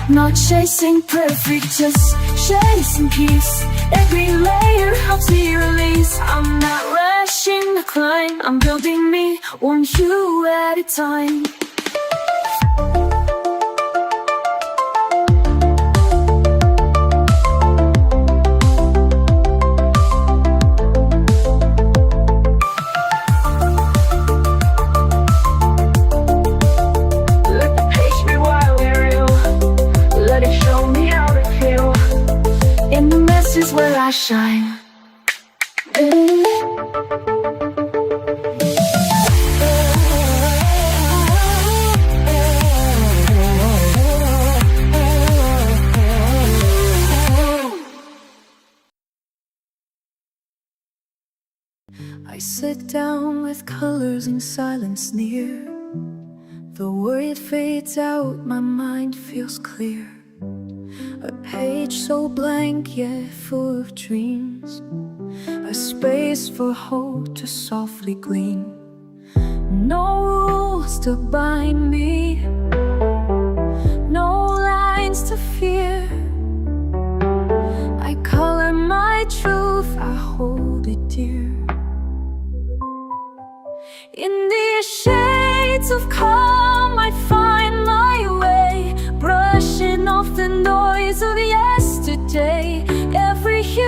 Not chasing perfect, just chasing peace. Every layer helps me release. I'm not rushing the climb, I'm building me one hue at a time. Is where I shine. I sit down with colors in silence near. The worry it fades out, my mind feels clear. A page so blank yet full of dreams. A space for hope to softly gleam. No rules to bind me, no lines to fear. I color my truth, I hold it dear. In these shades of calm I find my way, brushing off the noise of yesterday. Every hue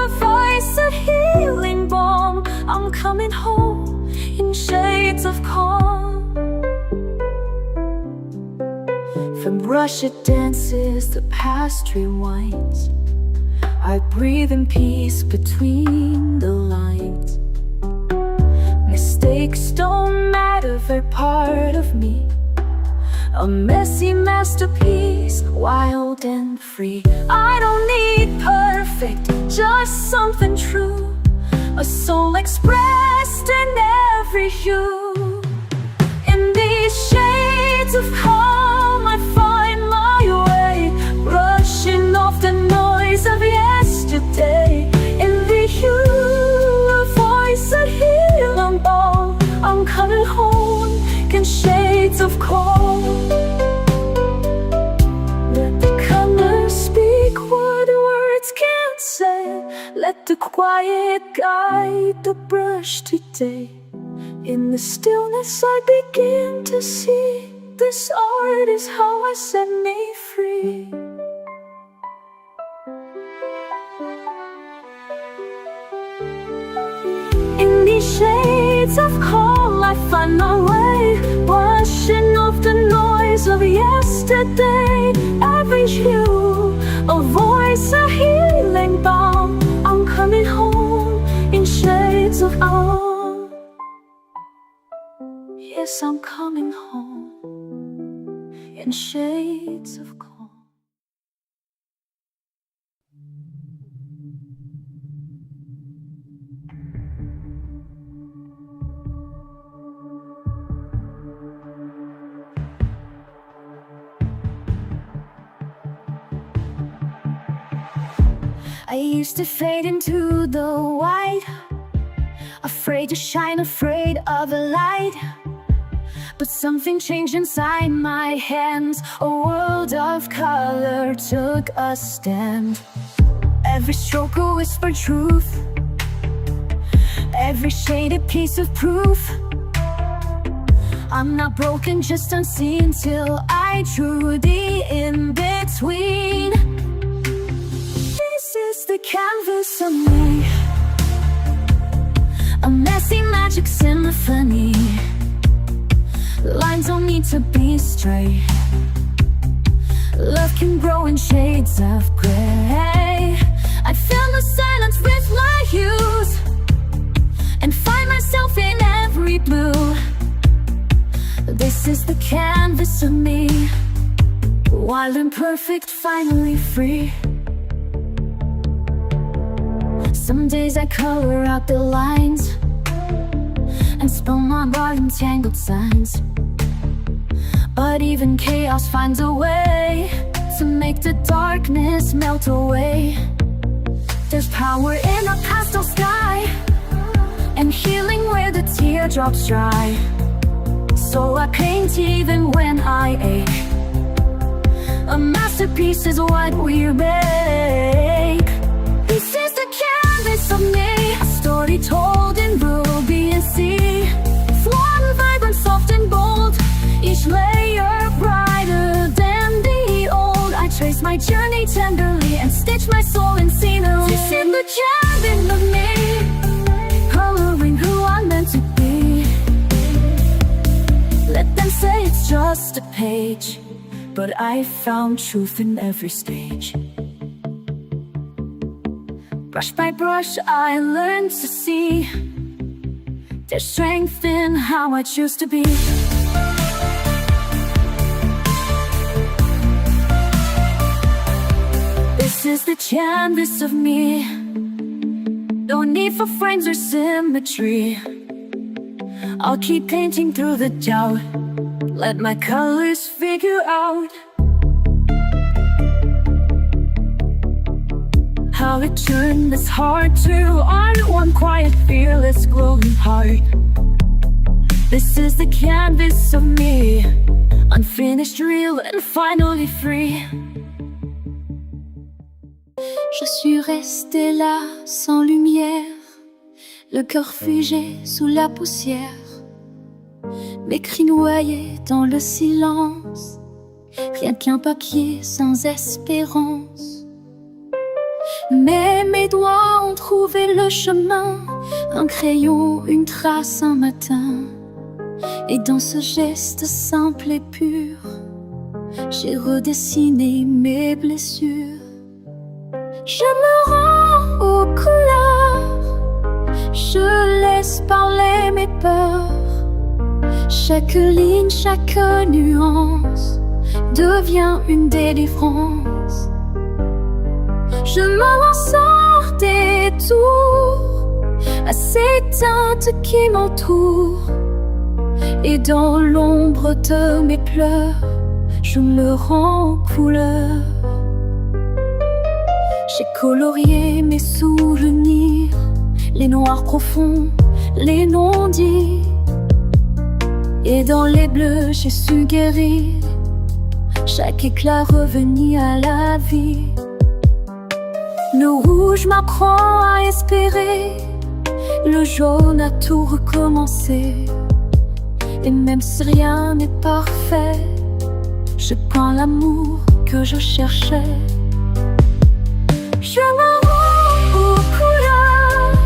a voice, a healing balm. I'm coming home in shades of calm. From brush it dances, the past rewinds. I breathe in peace between the lines. Mistakes don't matter, they're part of me. A messy masterpiece, wild and free. I don't need perfect, just something true. A soul expressed in every hue. In these shades of calm I find my way, brushing of calm. Let the colors speak what words can't say. Let the quiet guide the brush today. In the stillness I begin to see this art is how I set me free. In these shades of calm I find my way, washing off the noise of yesterday. Every hue, a voice, a healing balm. I'm coming home in shades of calm. Yes, I'm coming home in shades of calm. I used to fade into the white, afraid to shine, afraid of the light. But something changed inside my hands. A world of color took a stand. Every stroke a whisper truth, every shade a piece of proof. I'm not broken, just unseen, till I drew the in-between. This is the canvas of me, a messy magic symphony. Lines don't need to be straight. Love can grow in shades of gray. I fill the silence with my hues and find myself in every blue. This is the canvas of me, wild and perfect, finally free. Some days I color out the lines and spell my art in tangled signs. But even chaos finds a way to make the darkness melt away. There's power in a pastel sky and healing where the teardrops dry. So I paint even when I ache. A masterpiece is what we make. This is the canvas of me, a story told in ruby and sea. Flawed, vibrant, soft and bold, each layer brighter than the old. I trace my journey tenderly and stitch my soul in scenery. This is the canvas of me, coloring who I'm meant to be. Let them say it's just a page, but I found truth in every stage. Brush by brush I learned to see there's strength in how I choose to be. This is the canvas of me, no need for frames or symmetry. I'll keep painting through the doubt, let my colors figure out how to turn this heart to art. One quiet, fearless, glowing heart. This is the canvas of me, unfinished, real and finally free. Je suis restée là sans lumière, le cœur figé sous la poussière, mes cris noyés dans le silence, rien qu'un papier sans espérance. Mais mes doigts ont trouvé le chemin, un crayon, une trace, un matin. Et dans ce geste simple et pur, j'ai redessiné mes blessures. Je me rends aux couleurs, je laisse parler mes peurs. Chaque ligne, chaque nuance devient une délivrance. Je me lance hors des tours à ces teintes qui m'entourent. Et dans l'ombre de mes pleurs, je me rends couleur. J'ai colorié mes souvenirs, les noirs profonds, les non-dits. Et dans les bleus j'ai su guérir chaque éclat revenu à la vie. Le rouge m'apprend à espérer, le jaune a tout recommencé. Et même si rien n'est parfait, je prends l'amour que je cherchais. Je me rends aux couleurs,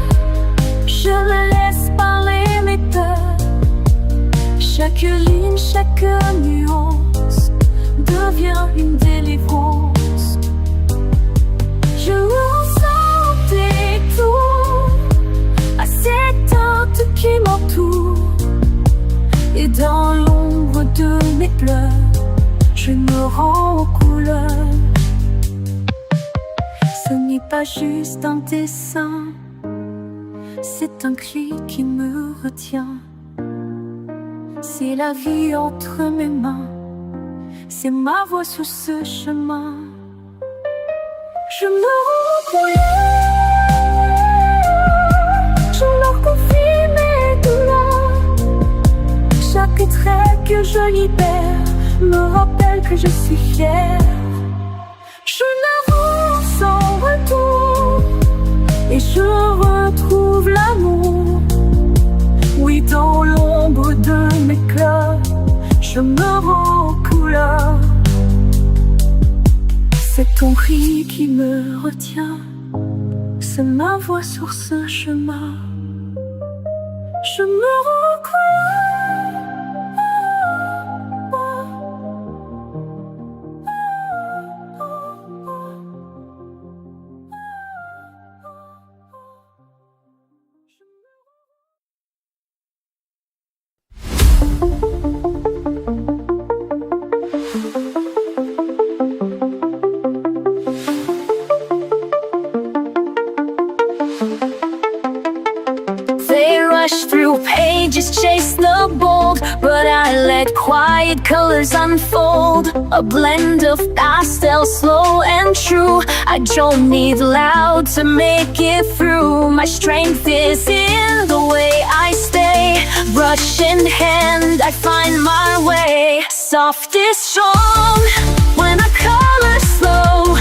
je me laisse parler mes peurs. Chaque ligne, chaque nuance devient une délivrance. Je ressens des tours à ces teintes qui m'entourent. Et dans l'ombre de mes pleurs, je me rends aux couleurs. Ce n'est pas juste un dessin, c'est un cri qui me retient. C'est la vie entre mes mains, c'est ma voix sur ce chemin. Je me rends aux couleurs, je leur confie mes douleurs. Chaque trait que je libère me rappelle que je suis fière. Je n'avance sans retour et je retrouve l'amour. Oui, dans l'ombre de mes cœurs, je me rends aux couleurs. C'est ton cri qui me retient, c'est ma voix sur ce chemin. Je me rends aux couleurs. They rush through pages, chase the bold, but I let quiet colors unfold. A blend of pastels, slow and true. I don't need loud to make it through. My strength is in the way I stay. Brush in hand, I find my way. Soft is strong when I color slow.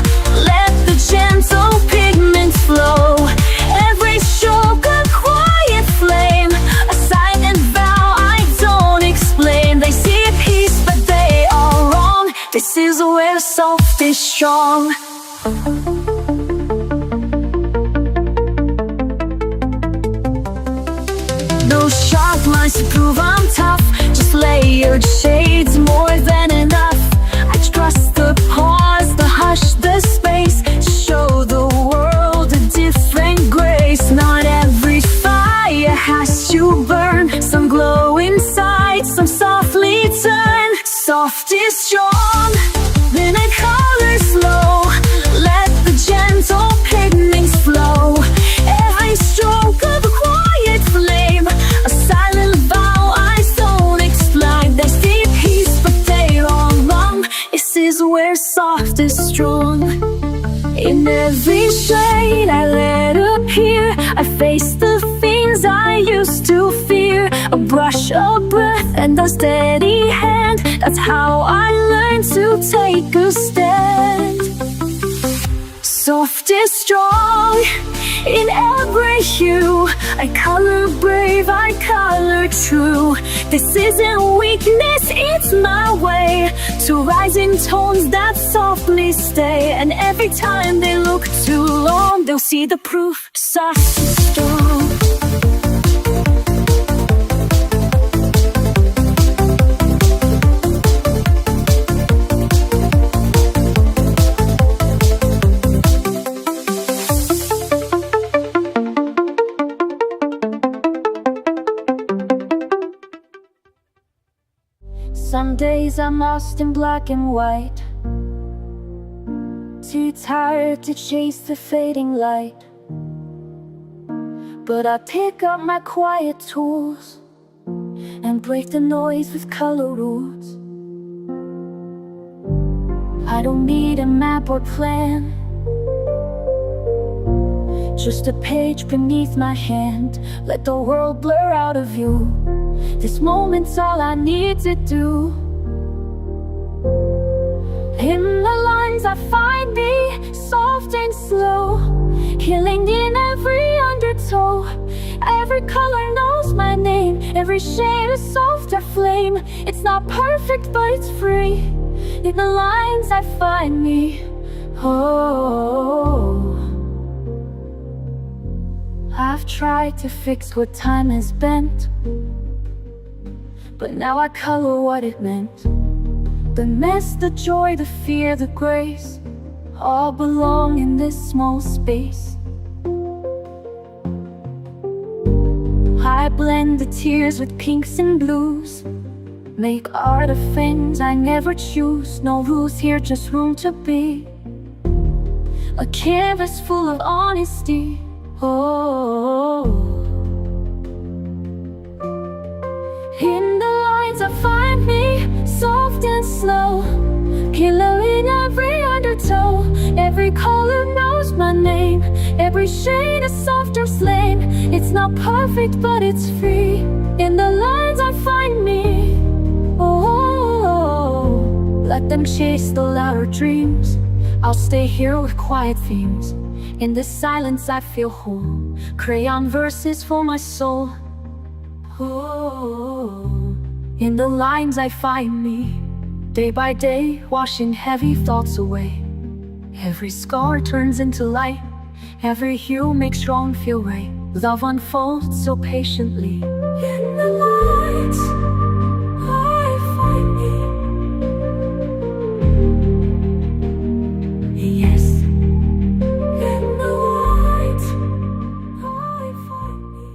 Let the gentle pigments flow. Every stroke a quiet flame, a silent vow I don't explain. They see peace but they are wrong. This is where soft is strong. No sharp lines to prove I'm tough, just layered shades more than enough. I trust the pause, the hush, the space to show the world a different grace. Not every fire has to burn, some glow inside, some softly turn. Soft is strong, then I color slow. Let the gentle pigments flow. Every stroke of a quiet flame, a silent vow I don't explain. They see peace but they are wrong. This is where soft is strong. In every shade I let appear, I face the things I used to fear. A brush, a breath, and a steady hand. That's how I learned to take a stand. Soft is strong in every hue. I color brave, I color true. This isn't weakness, it's my way to rise in tones that softly stay. And every time they look too long, they'll see the proof. Soft is strong. Some days I'm lost in black and white, too tired to chase the fading light. But I pick up my quiet tools and break the noise with color rules. I don't need a map or plan, just a page beneath my hand. Let the world blur out of view. This moment's all I need to do. In the lines I find me, soft and slow, healing in every undertow. Every color knows my name, every shade a softer flame. It's not perfect, but it's free. In the lines I find me. Oh, I've tried to fix what time has bent, but now I color what it meant. The mess, the joy, the fear, the grace, all belong in this small space. I blend the tears with pinks and blues, make art of things I never choose. No rules here, just room to be. A canvas full of honesty. Oh, in the lines I find me, soft and slow, killer in every undertow. Every color knows my name, every shade a softer flame. It's not perfect, but it's free. In the lines I find me. Oh, let them chase the louder dreams. I'll stay here with quiet themes. In this silence I feel whole. Crayon verses for my soul. Oh, in the lines I find me. Day by day, washing heavy thoughts away. Every scar turns into light, every hue makes wrong feel right. Love unfolds so patiently. In the lights I find me. Yes, in the light I find me.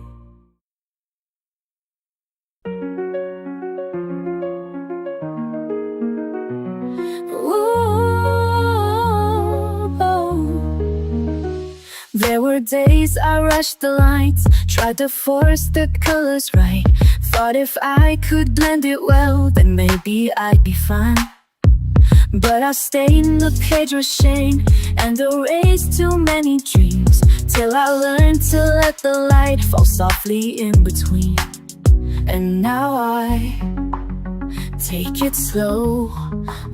There were days I rushed the lights, tried to force the colors right. Thought if I could blend it well, then maybe I'd be fine. But I stained the page with shame and erased too many dreams, till I learned to let the light fall softly in between. And now I take it slow,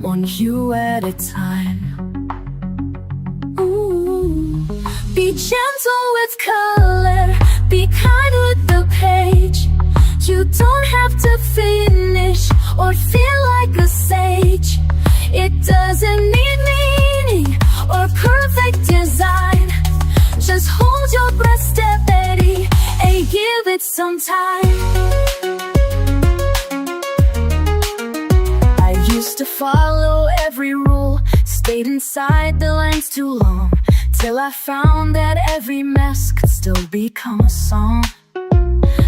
one hue at a time. Ooh. Be gentle with color, be kind with the page. You don't have to finish or feel like a sage. It doesn't need meaning or perfect design. Just hold your breath steady and give it some time. I used to follow every rule, stayed inside the lines too long, till I found that every mess could still become a song.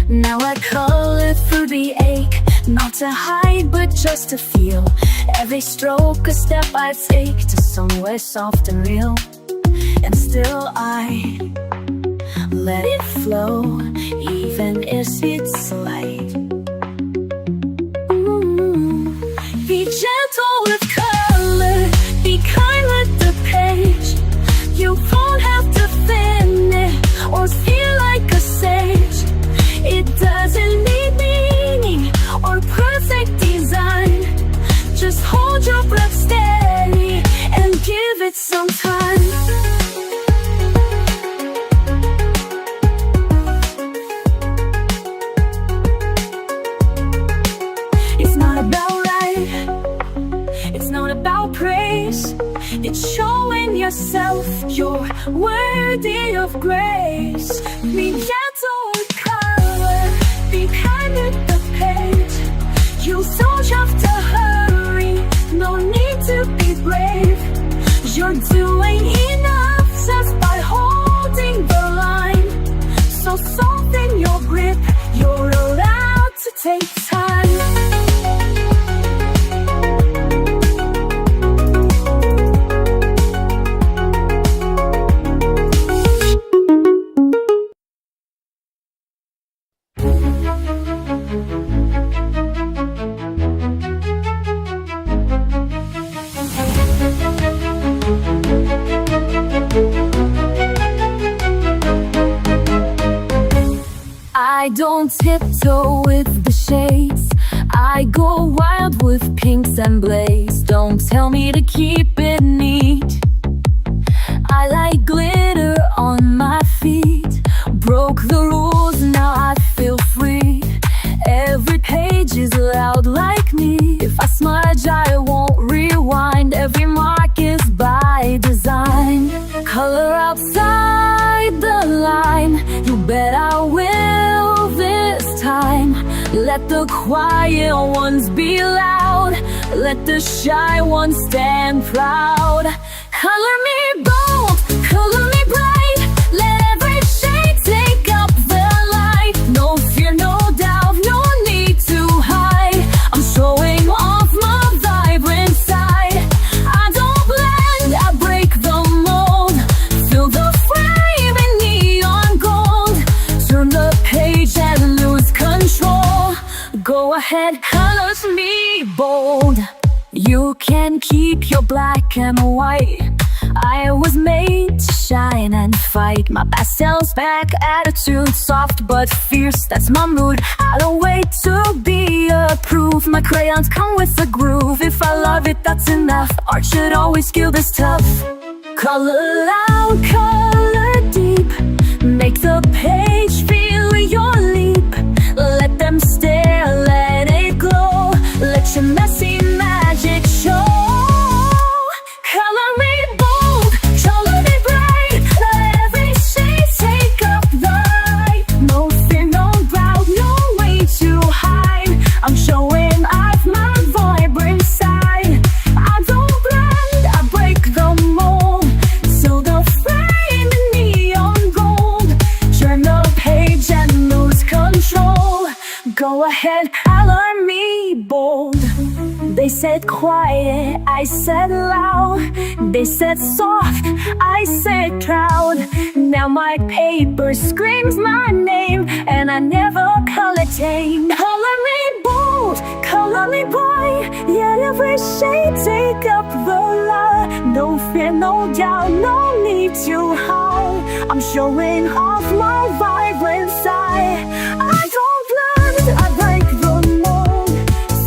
Now I color through the ache, not to hide but just to feel. Every stroke a step I take to somewhere soft and real. And still I let it flow, even if it's slight. Be gentle with color, be kind with the page. You don't have to finish or feel like a sage. It doesn't need meaning or perfect design. Just hold your breath steady and give it some time. It's not about right, it's not about praise. It's showing yourself you're worthy of grace. Be gentle with color, be kind with the page. You don't have to hurry, no need to be brave. You're doing enough just by holding the line. So soften your grip, you're allowed to take time. I don't tiptoe with the shades. I go wild with pinks and blades. Don't tell me to keep it neat. I like glitter on my feet. Broke the rules, now I feel free. Every page is loud like me. If I smudge, I won't rewind. Every mark is by design. Color outside the line, you bet I will this time. Let the quiet ones be loud. Let the shy ones stand proud. Color me bold, color me bright. Let every shade take up the light. No fear, no doubt, no need to hide. I'm showing off my vibrant side. I don't blend, I break the mold. Fill the frame in neon gold. Turn the page and lose control. Go ahead, colors me bold. You can keep your black and white. I was made to shine and fight. My pastels back, attitude soft but fierce, that's my mood. I don't wait to be approved. My crayons come with a groove. If I love it, that's enough. Art should always feel this tough. Color loud, color deep. Make the page feel your leap. Let them stare, let it glow. Let your messy magic show. Color me bold, color me bright. Let every shade take up the light. No fear, no doubt, no way to hide. I'm showing off my vibrant side. I don't blend, I break the mold. So the frame in neon gold. Turn the page and lose control. Go ahead, color me bold. They said quiet, I said loud. They said soft, I said proud. Now my paper screams my name, and I never color tame. Color me bold, color me bright. Yet every shade take up the light. No fear, no doubt, no need to hide. I'm showing off my vibrant side. I don't blend, I break the mold.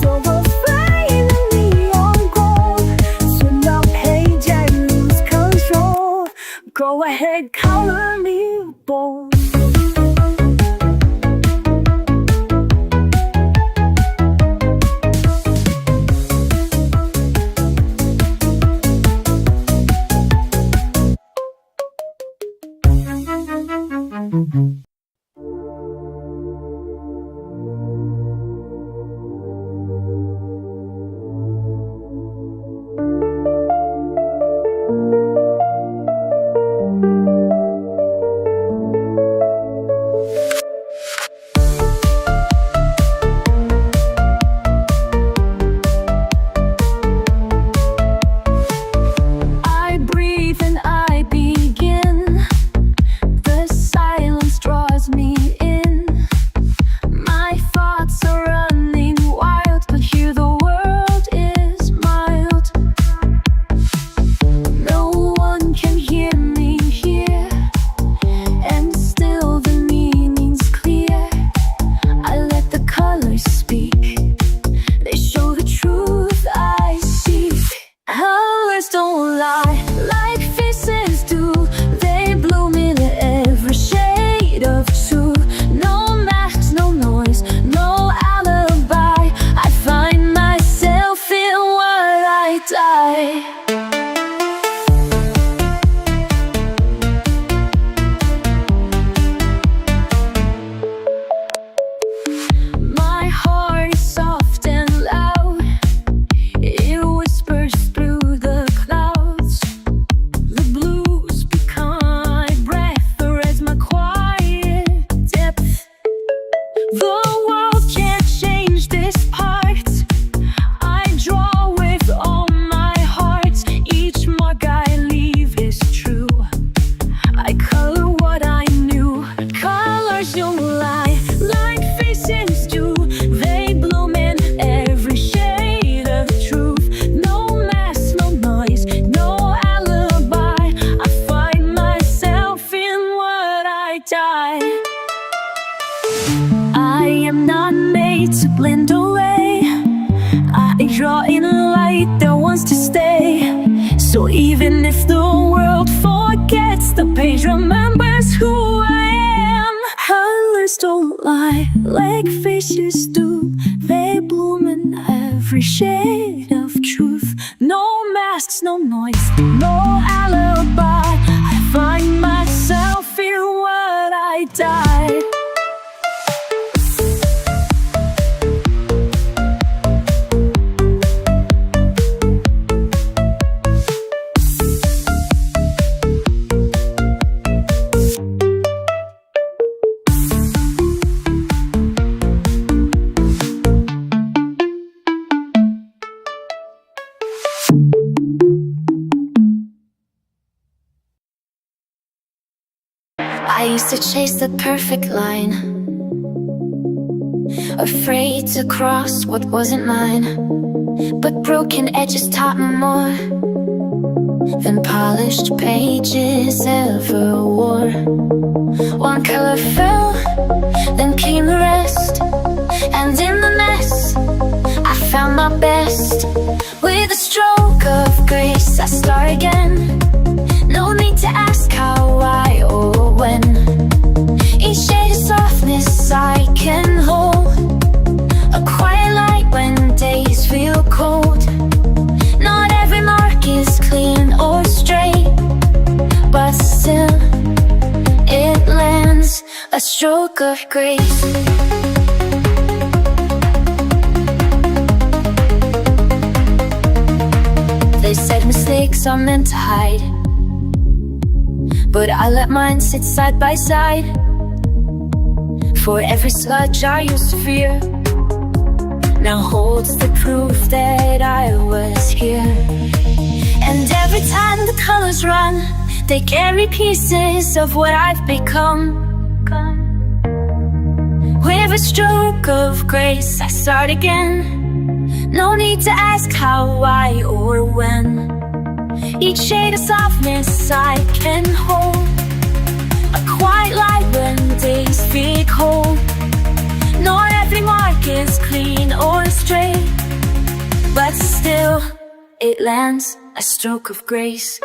So the flame in neon gold. Turn the page and lose control. Go ahead, color me bold. I breathe and I begin. The silence draws me in. My thoughts are running wild, but here the world is mild. No one can hear me here, and still the meaning's clear. I let the colors speak. They show the truth I seek. Colors don't lie like faces do. They bloom in every shade of two. No masks, no noise, no alibi. I find myself in what I die. My heart is soft and loud. It whispers through the clouds. drawing light that wants to stay. So even if the world forgets, the page remembers who I am. Colors don't lie like faces do. They bloom in every shade of truth. No masks, no noise, no alibi. I find myself in what I die. I used to chase the perfect line, afraid to cross what wasn't mine. But broken edges taught me more than polished pages ever wore. One color fell, then came the rest, and in the mess I found my best. With a stroke of grace I start again. No need to ask how, why, or when. Each shade of softness I can hold, a quiet light when days feel cold. Not every mark is clean or straight, but still it lands, a stroke of grace. They said mistakes are meant to hide, but I let mine sit side by side. For every sludge I used to fear now holds the proof that I was here. And every time the colors run, they carry pieces of what I've become. With a stroke of grace I start again. No need to ask how, why, or when. Each shade of softness I can hold, a quiet light when days feel cold. Not every mark is clean or straight, but still it lands, a stroke of grace.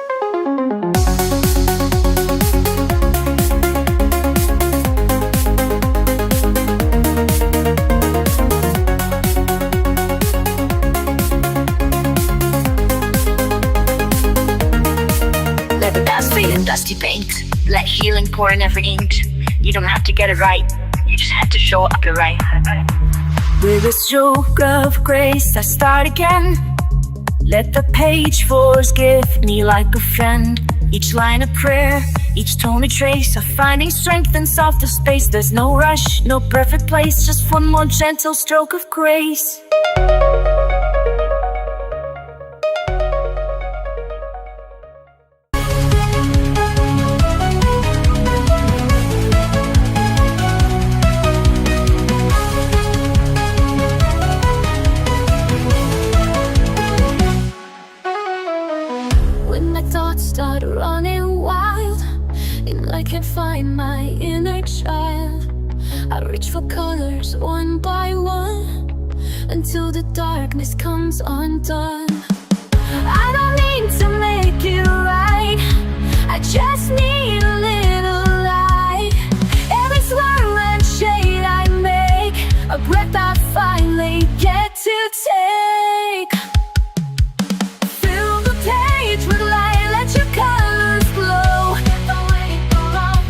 Dusty paint, let healing pour in every inch. You don't have to get it right, you just have to show up your right. With a stroke of grace I start again. Let the page forgive me like a friend. Each line a prayer, each tone a trace of finding strength in softer space. There's no rush, no perfect place, just one more gentle stroke of grace. Start running wild, and I can't find my inner child. I reach for colors one by one until the darkness comes undone. I don't need to make it right, I just need a little light. Every swirl and shade I make, a breath I finally get to take. Fill the page with light, your colors glow.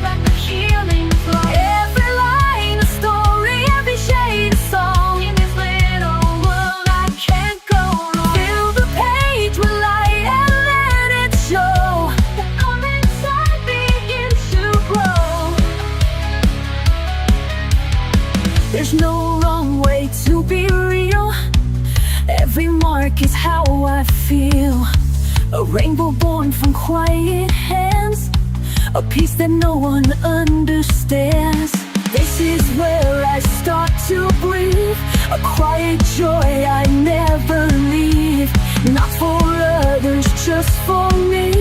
Let the healing flow. Every line a story, every shade a song. In this little world I can't go wrong. Fill the page with light and let it show. The calm inside begins to grow. There's no wrong way to be real. Every mark is how I feel. A rainbow born from quiet hands, a peace that no one understands. This is where I start to breathe, a quiet joy I never leave. Not for others, just for me,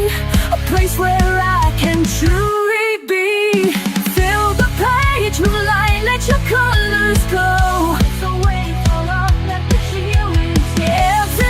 a place where I can truly be. Fill the page with light, let your colors go. It's a way for love, let the healing flow. Every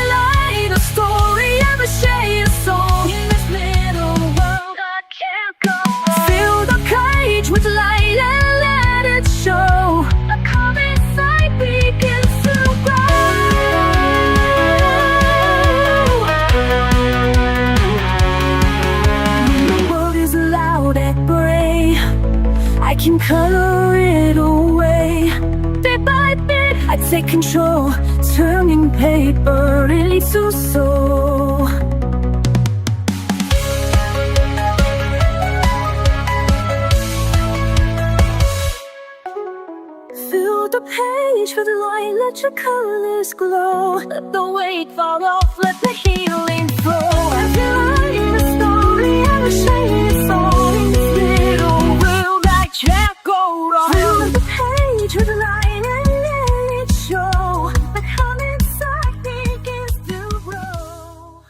take control, turning paper into soul. Fill the page with light, let your colors glow. Let the weight fall off, let the healing flow. Every line a story, every shade is all in this little world I can't go wrong. Fill the page with light and let it show. Let how inside begins to grow.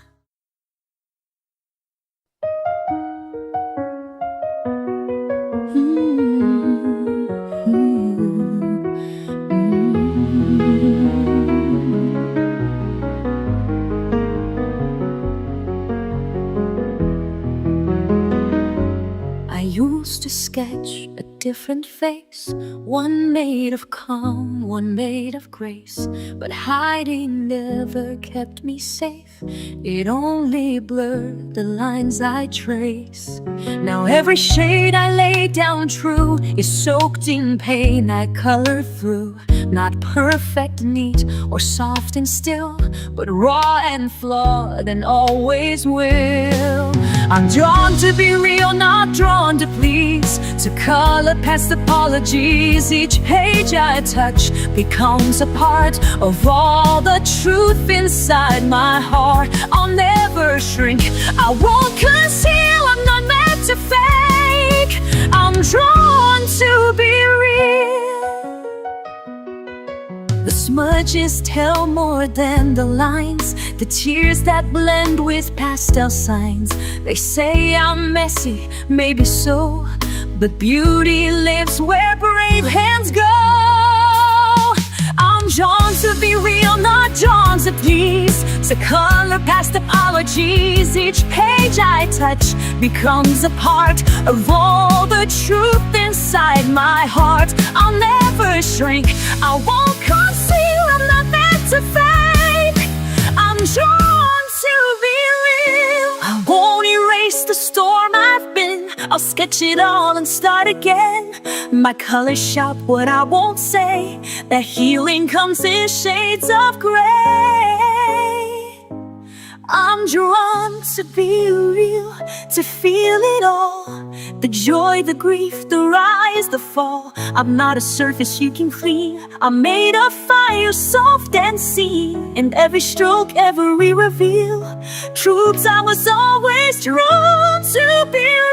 I used to sketch a different face, one made of calm, one made of grace. But hiding never kept me safe, it only blurred the lines I trace. Now every shade I lay down true is soaked in pain I color through. Not perfect, neat, or soft and still, but raw and flawed and always will. I'm drawn to be real, not drawn to please, to color past apologies. Each page I touch becomes a part of all the truth inside my heart. I'll never shrink, I won't conceal, I'm not meant to fake. I'm drawn to be real. The smudges tell more than the lines, the tears that blend with pastel signs. They say I'm messy, maybe so, but beauty lives where brave hands go. I'm drawn to be real, not drawn to please, to color past apologies. Each page I touch becomes a part of all the truth inside my heart. I'll never shrink, I won't conceal, I'm not meant to fake. I'm drawn to be real. I won't erase the storm I've been, I'll sketch it all and start again. My colors shout what I won't say, that healing comes in shades of gray. I'm drawn to be real, to feel it all, the joy, the grief, the rise, the fall. I'm not a surface you can clean, I'm made of fire, soft and seen. And every stroke, every reveal proves I was always drawn to be real.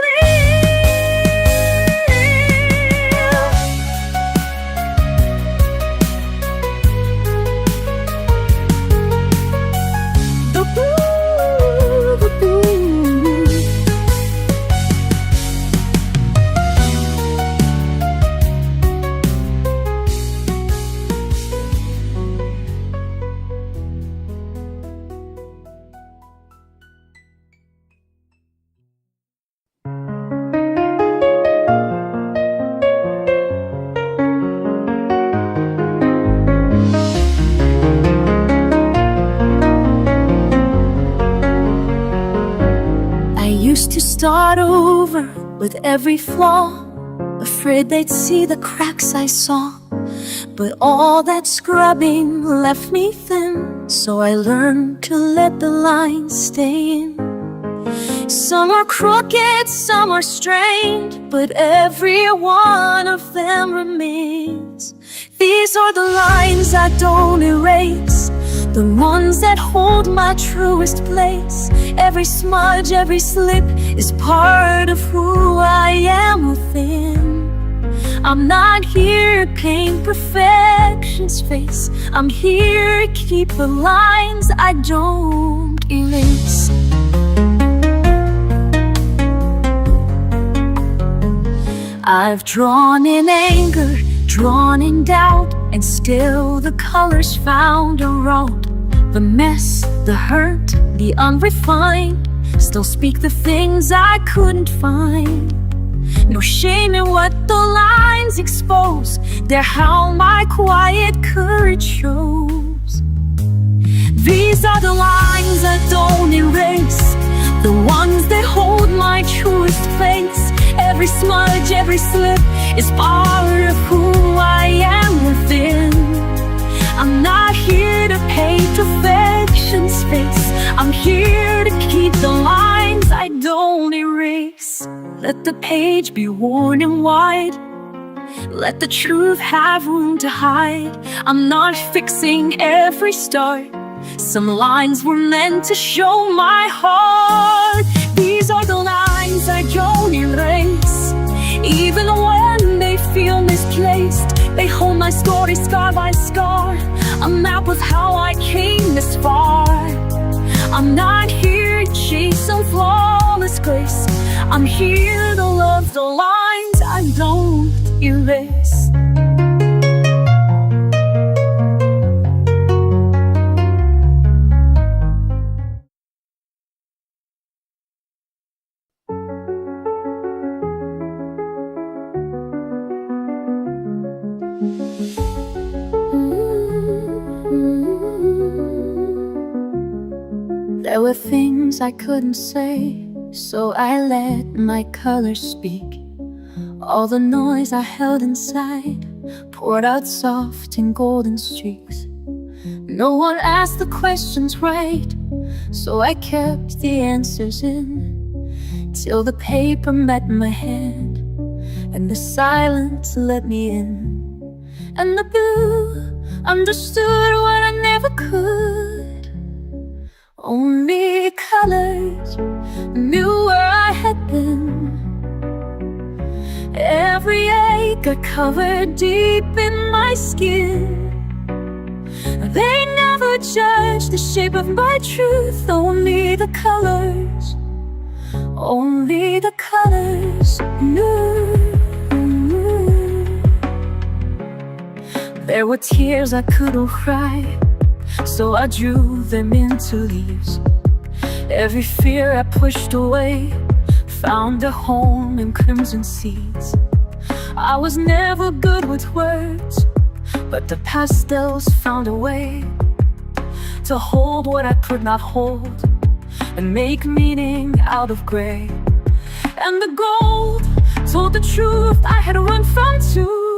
Start over with every flaw, afraid they'd see the cracks I saw. But all that scrubbing left me thin, so I learned to let the lines stay in. Some are crooked, some are strained, but every one of them remains. These are the lines I don't erase, the ones that hold my truest place. Every smudge, every slip is part of who I am within. I'm not here to paint perfection's face, I'm here to keep the lines I don't erase. I've drawn in anger, drawn in doubt, and still the colors found a road. The mess, the hurt, the unrefined still speak the things I couldn't find. No shame in what the lines expose, they're how my quiet courage shows. These are the lines I don't erase, the ones that hold my truest place. Every smudge, every slip is part of who I am within. I'm I'm here to keep the lines I don't erase. Let the page be worn and wide. Let the truth have room to hide. I'm not fixing every start. Some lines were meant to show my heart. These are the lines I don't erase. Even when they feel misplaced, they hold my story scar by scar. A map of how I came this far. I'm not here to chase some flawless grace. I'm here to love the lines I don't erase. There were things I couldn't say, so I let my colors speak. All the noise I held inside poured out soft in golden streaks. No one asked the questions right, so I kept the answers in, till the paper met my hand and the silence let me in. And the blue understood what I never could. Only colors knew where I had been. Every ache I covered deep in my skin. They never judged the shape of my truth. Only the colors knew. There were tears I couldn't cry, so I drew them into leaves. Every fear I pushed away found a home in crimson seeds. I was never good with words, but the pastels found a way to hold what I could not hold and make meaning out of gray. And the gold told the truth I had run from too.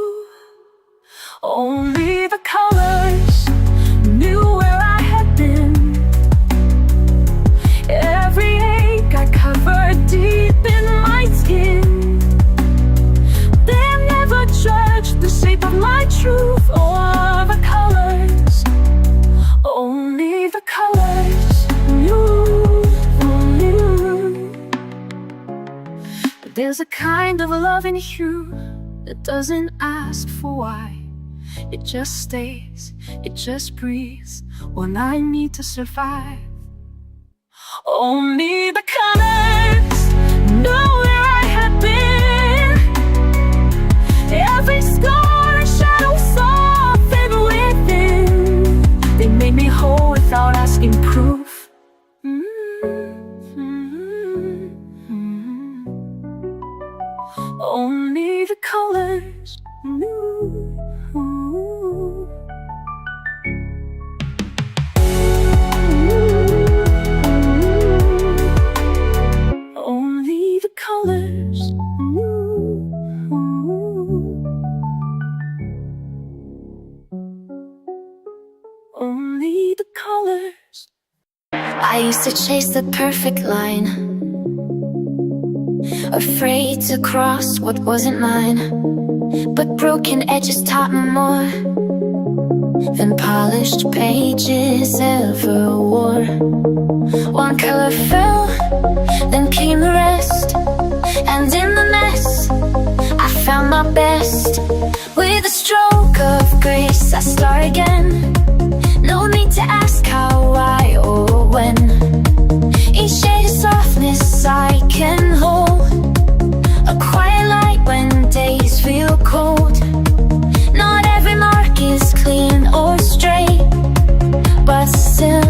Only the colors knew where I had been. Every ache I covered deep in my skin. They never judged the shape of my truth or the colors. Only the colors knew. But there's a kind of love in you that doesn't ask for why. It just stays, it just breathes when I need to survive. Only the colors know where I had been. Every scar and shadow softened within. They made me whole without asking proof. Only the colors knew. Only the colors knew. Only the colors. I used to chase the perfect line, afraid to cross what wasn't mine. But broken edges taught me more than polished pages ever wore. One color fell, then came the rest, and in the mess I found my best. With a stroke of grace I start again. No need to ask how, why, or when. Each shade of softness I can hold, a quiet light when days feel cold. Not every mark is clean or straight, but still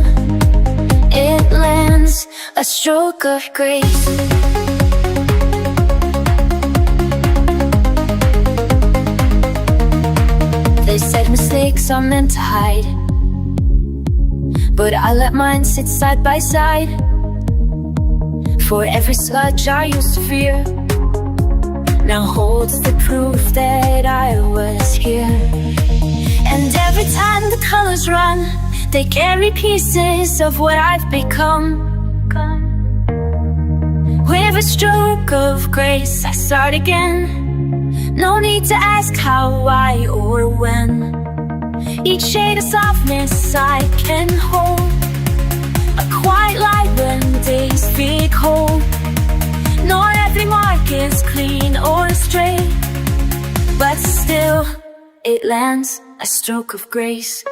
it lands a stroke of grace. They said mistakes are meant to hide, but I let mine sit side by side. For every sludge I used to fear now holds the proof that I was here. And every time the colors run, They carry pieces of what I've become. With a stroke of grace, I start again. No need to ask how, why, or when. Each shade of softness I can hold. A quiet light when days feel cold. Not every mark is clean or straight, but still it lands a stroke of grace.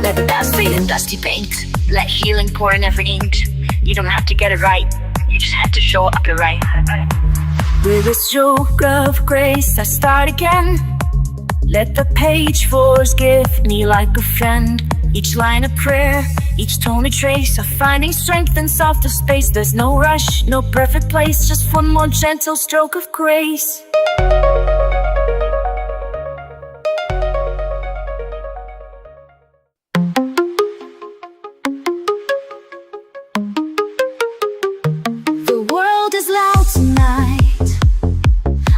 Let the past fade in dusty paint. Let healing pour in every ink. You don't have to get it right, you just have to show up the right. With a stroke of grace, I start again. Let the page forgive me like a friend. Each line a prayer, each tone a trace of finding strength in softer space. There's no rush, no perfect place, just one more gentle stroke of grace. The world is loud tonight.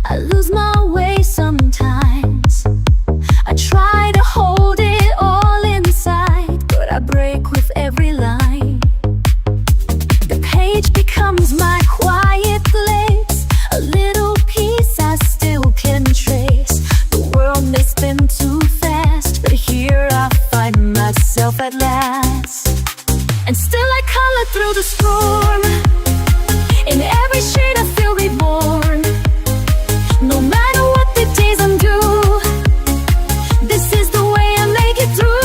I lose my way sometimes. I try to hold it all inside, but I break with every line. The page becomes my quiet place, a little piece I still can trace. The world may spin too fast, but here I find myself at last. And still I color through the storm. In every shade I feel reborn. No matter what the days undo, this is the way I make it through.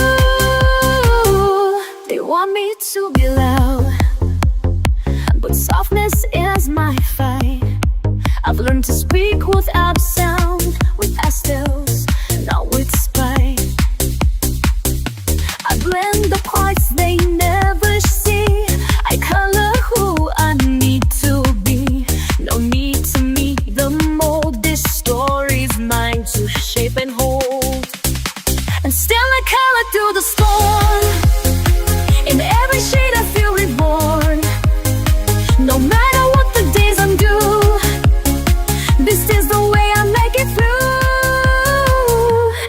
They want me to be loud, but softness is my fight. I've learned to speak without sound, with pastels, not with spite. I blend the parts they never see. I color who I need to be. No need to meet the mold. This story's mine to shape and hold. And still I color through the storm. In every shade I feel reborn. No matter what the days undo, this is the way I make it through.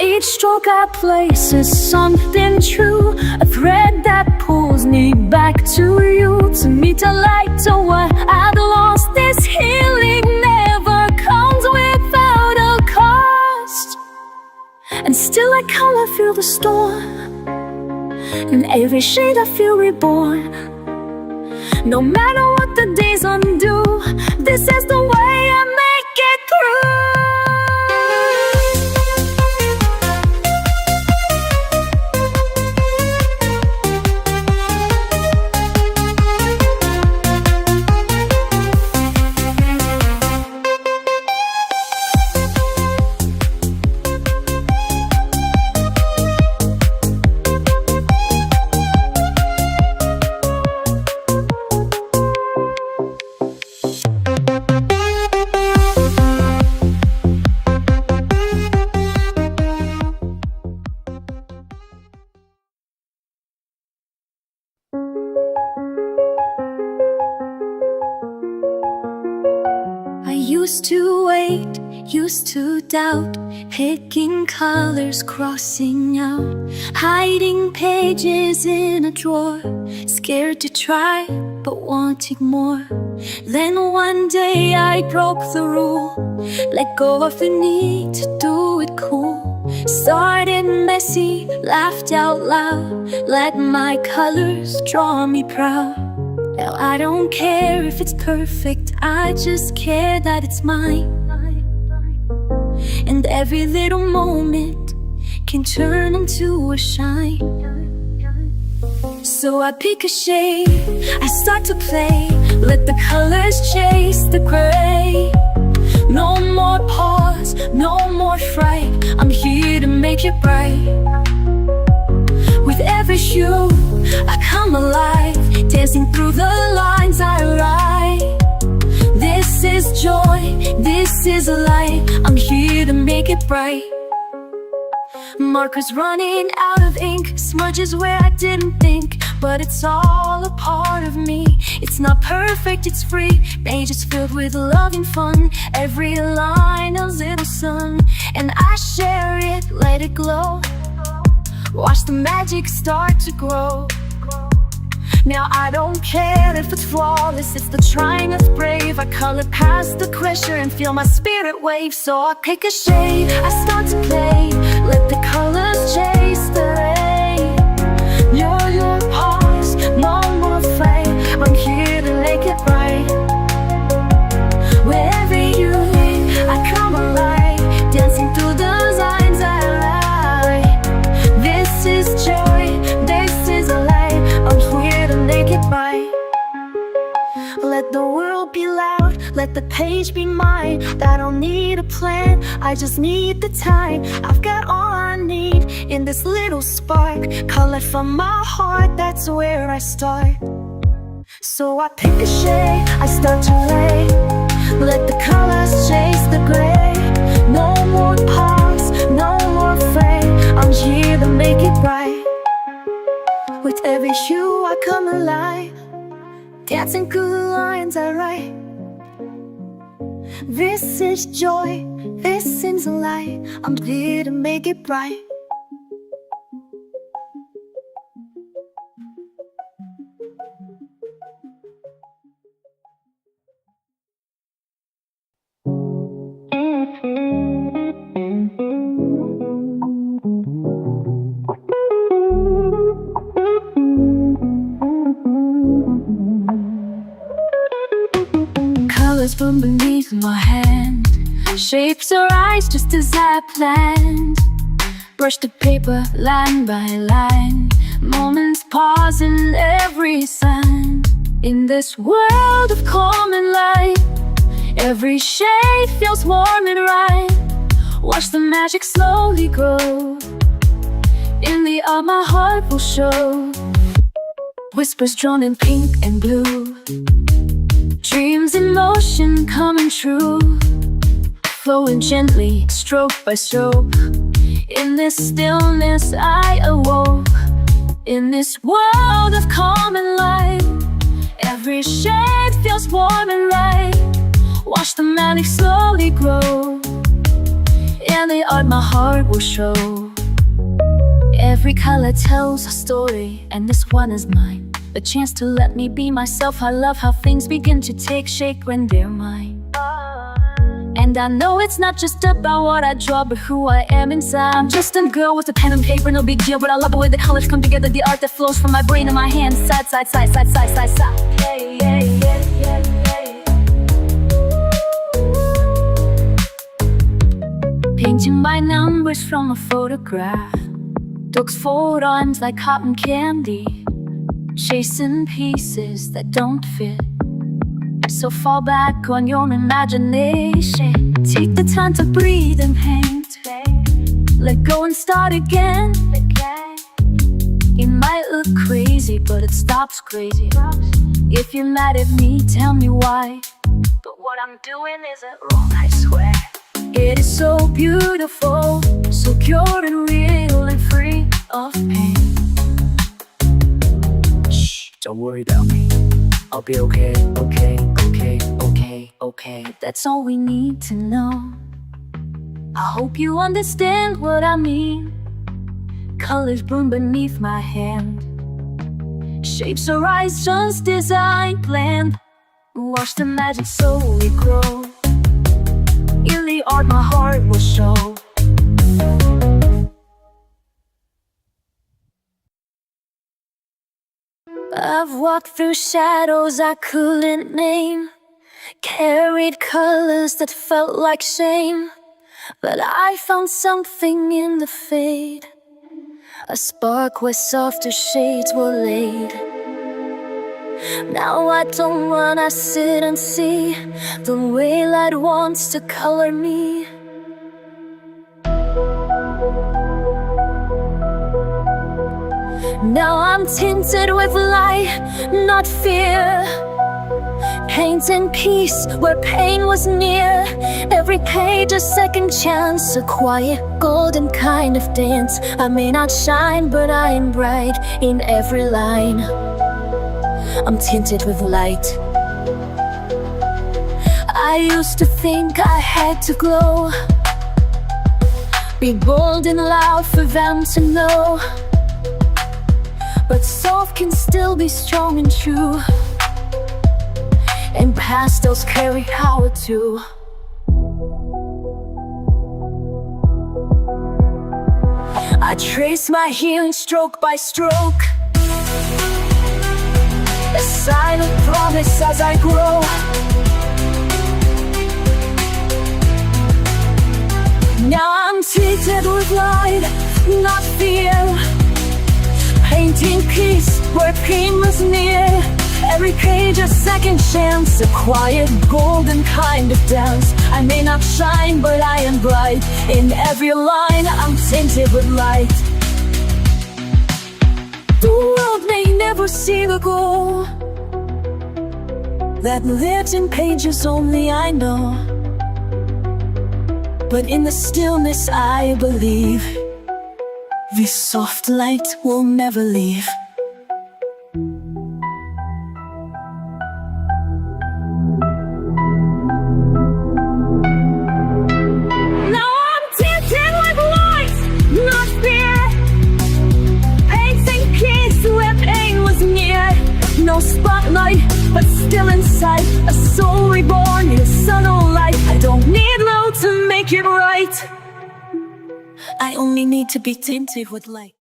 Each stroke I place is something true, a thread that pulls me back to you, to meet a light to what I've lost. This healing never comes without a cost. And still I color through the storm. In every shade I feel reborn. No matter what the days undo, this is the way I make it through. I used to wait, used to doubt, picking colors, crossing out, hiding pages in a drawer, scared to try, but wanting more. Then one day I broke the rule, let go of the need to do it cool. Started messy, laughed out loud, let my colors draw me proud. Now I don't care if it's perfect, I just care that it's mine. And every little moment can turn into a shine. So I pick a shade, I start to play, let the colors chase the gray. No more pause, no more fright, I'm here to make it bright. With every hue, I come alive, dancing through the lines I write. This is joy, this is light, I'm here to make it bright. Markers running out of ink, smudges where I didn't think, but it's all a part of me. It's not perfect, it's free, pages filled with love and fun. Every line a little sun, and I share it, let it glow. Watch the magic start to grow. Now I don't care if it's flawless, it's the trying that's brave. I color past the pressure and feel my spirit wave. So I pick a shade, I start to play, let the colors chase the rain. You're your pause, no more flame, I'm here to make it right. Wherever you live, I come alive, dancing through the lines I write. This is joy, this is a light, I'm here to make it right. Let the world be loud, let the page be mine. I don't need a plan, I just need the time. I've got all I need in this little spark. Color from my heart, that's where I start. So I pick a shade, I start to lay, let the colors chase the gray. No more pause, no more frame, I'm here to make it right. With every hue I come alive, dancing through the lines I write. This is joy, this is a light, I'm here to make it bright. Colors from beneath my hand, shapes arise just as I planned. Brush the paper line by line, moments pause in every sign. In this world of calm and light, every shade feels warm and right. Watch the magic slowly grow, in the art my heart will show. Whispers drawn in pink and blue, dreams in motion coming true, flowing gently, stroke by stroke. In this stillness I awoke. In this world of calm and light, every shade feels warm and right. Watch the magic slowly grow, in the art my heart will show. Every color tells a story, and this one is mine. A chance to let me be myself. I love how things begin to take shape when they're mine. And I know it's not just about what I draw, but who I am inside. I'm just a girl with a pen and paper, no big deal, but I love the way the colors come together. The art that flows from my brain and my hands, side, side, side, side, side, side, side. Yeah, yeah, yeah, yeah, yeah. Painting by numbers from a photograph, dogs fold arms like cotton candy, chasing pieces that don't fit. So fall back on your imagination. Take the time to breathe and paint. Let go and start again. It might look crazy, but it stops crazy. If you're mad at me, tell me why. But what I'm doing isn't wrong, I swear. It is so beautiful, so pure and real and free of pain. Shh, don't worry about me, I'll be okay, okay, okay, okay, okay. That's all we need to know. I hope you understand what I mean. Colors bloom beneath my hand, shapes arise just as I planned. Watch the magic slowly grow, in the art my heart will show. I've walked through shadows I couldn't name, carried colors that felt like shame, but I found something in the fade, a spark where softer shades were laid. Now I don't run, I sit and see the way light wants to color me. Now I'm tinted with light, not fear. Painting peace where pain was near. Every page a second chance, a quiet golden kind of dance. I may not shine, but I am bright in every line. I'm tinted with light. I used to think I had to glow, be bold and loud for them to know, but soft can still be strong and true, and pastels carry power too. I trace my healing stroke by stroke, a silent promise as I grow. Now I'm tinted with light, not fear, painting peace where pain was near. Every page a second chance, a quiet golden kind of dance. I may not shine, but I am bright in every line. I'm tinted with light. The world may never see the goal that lives in pages only I know, but in the stillness I believe this soft light will never leave. Now I'm tinted with light, not fear, painting peace where pain was near. No spotlight, but still inside, a soul reborn in a subtle light. I don't need low to make it right, I only need to be tinted with light.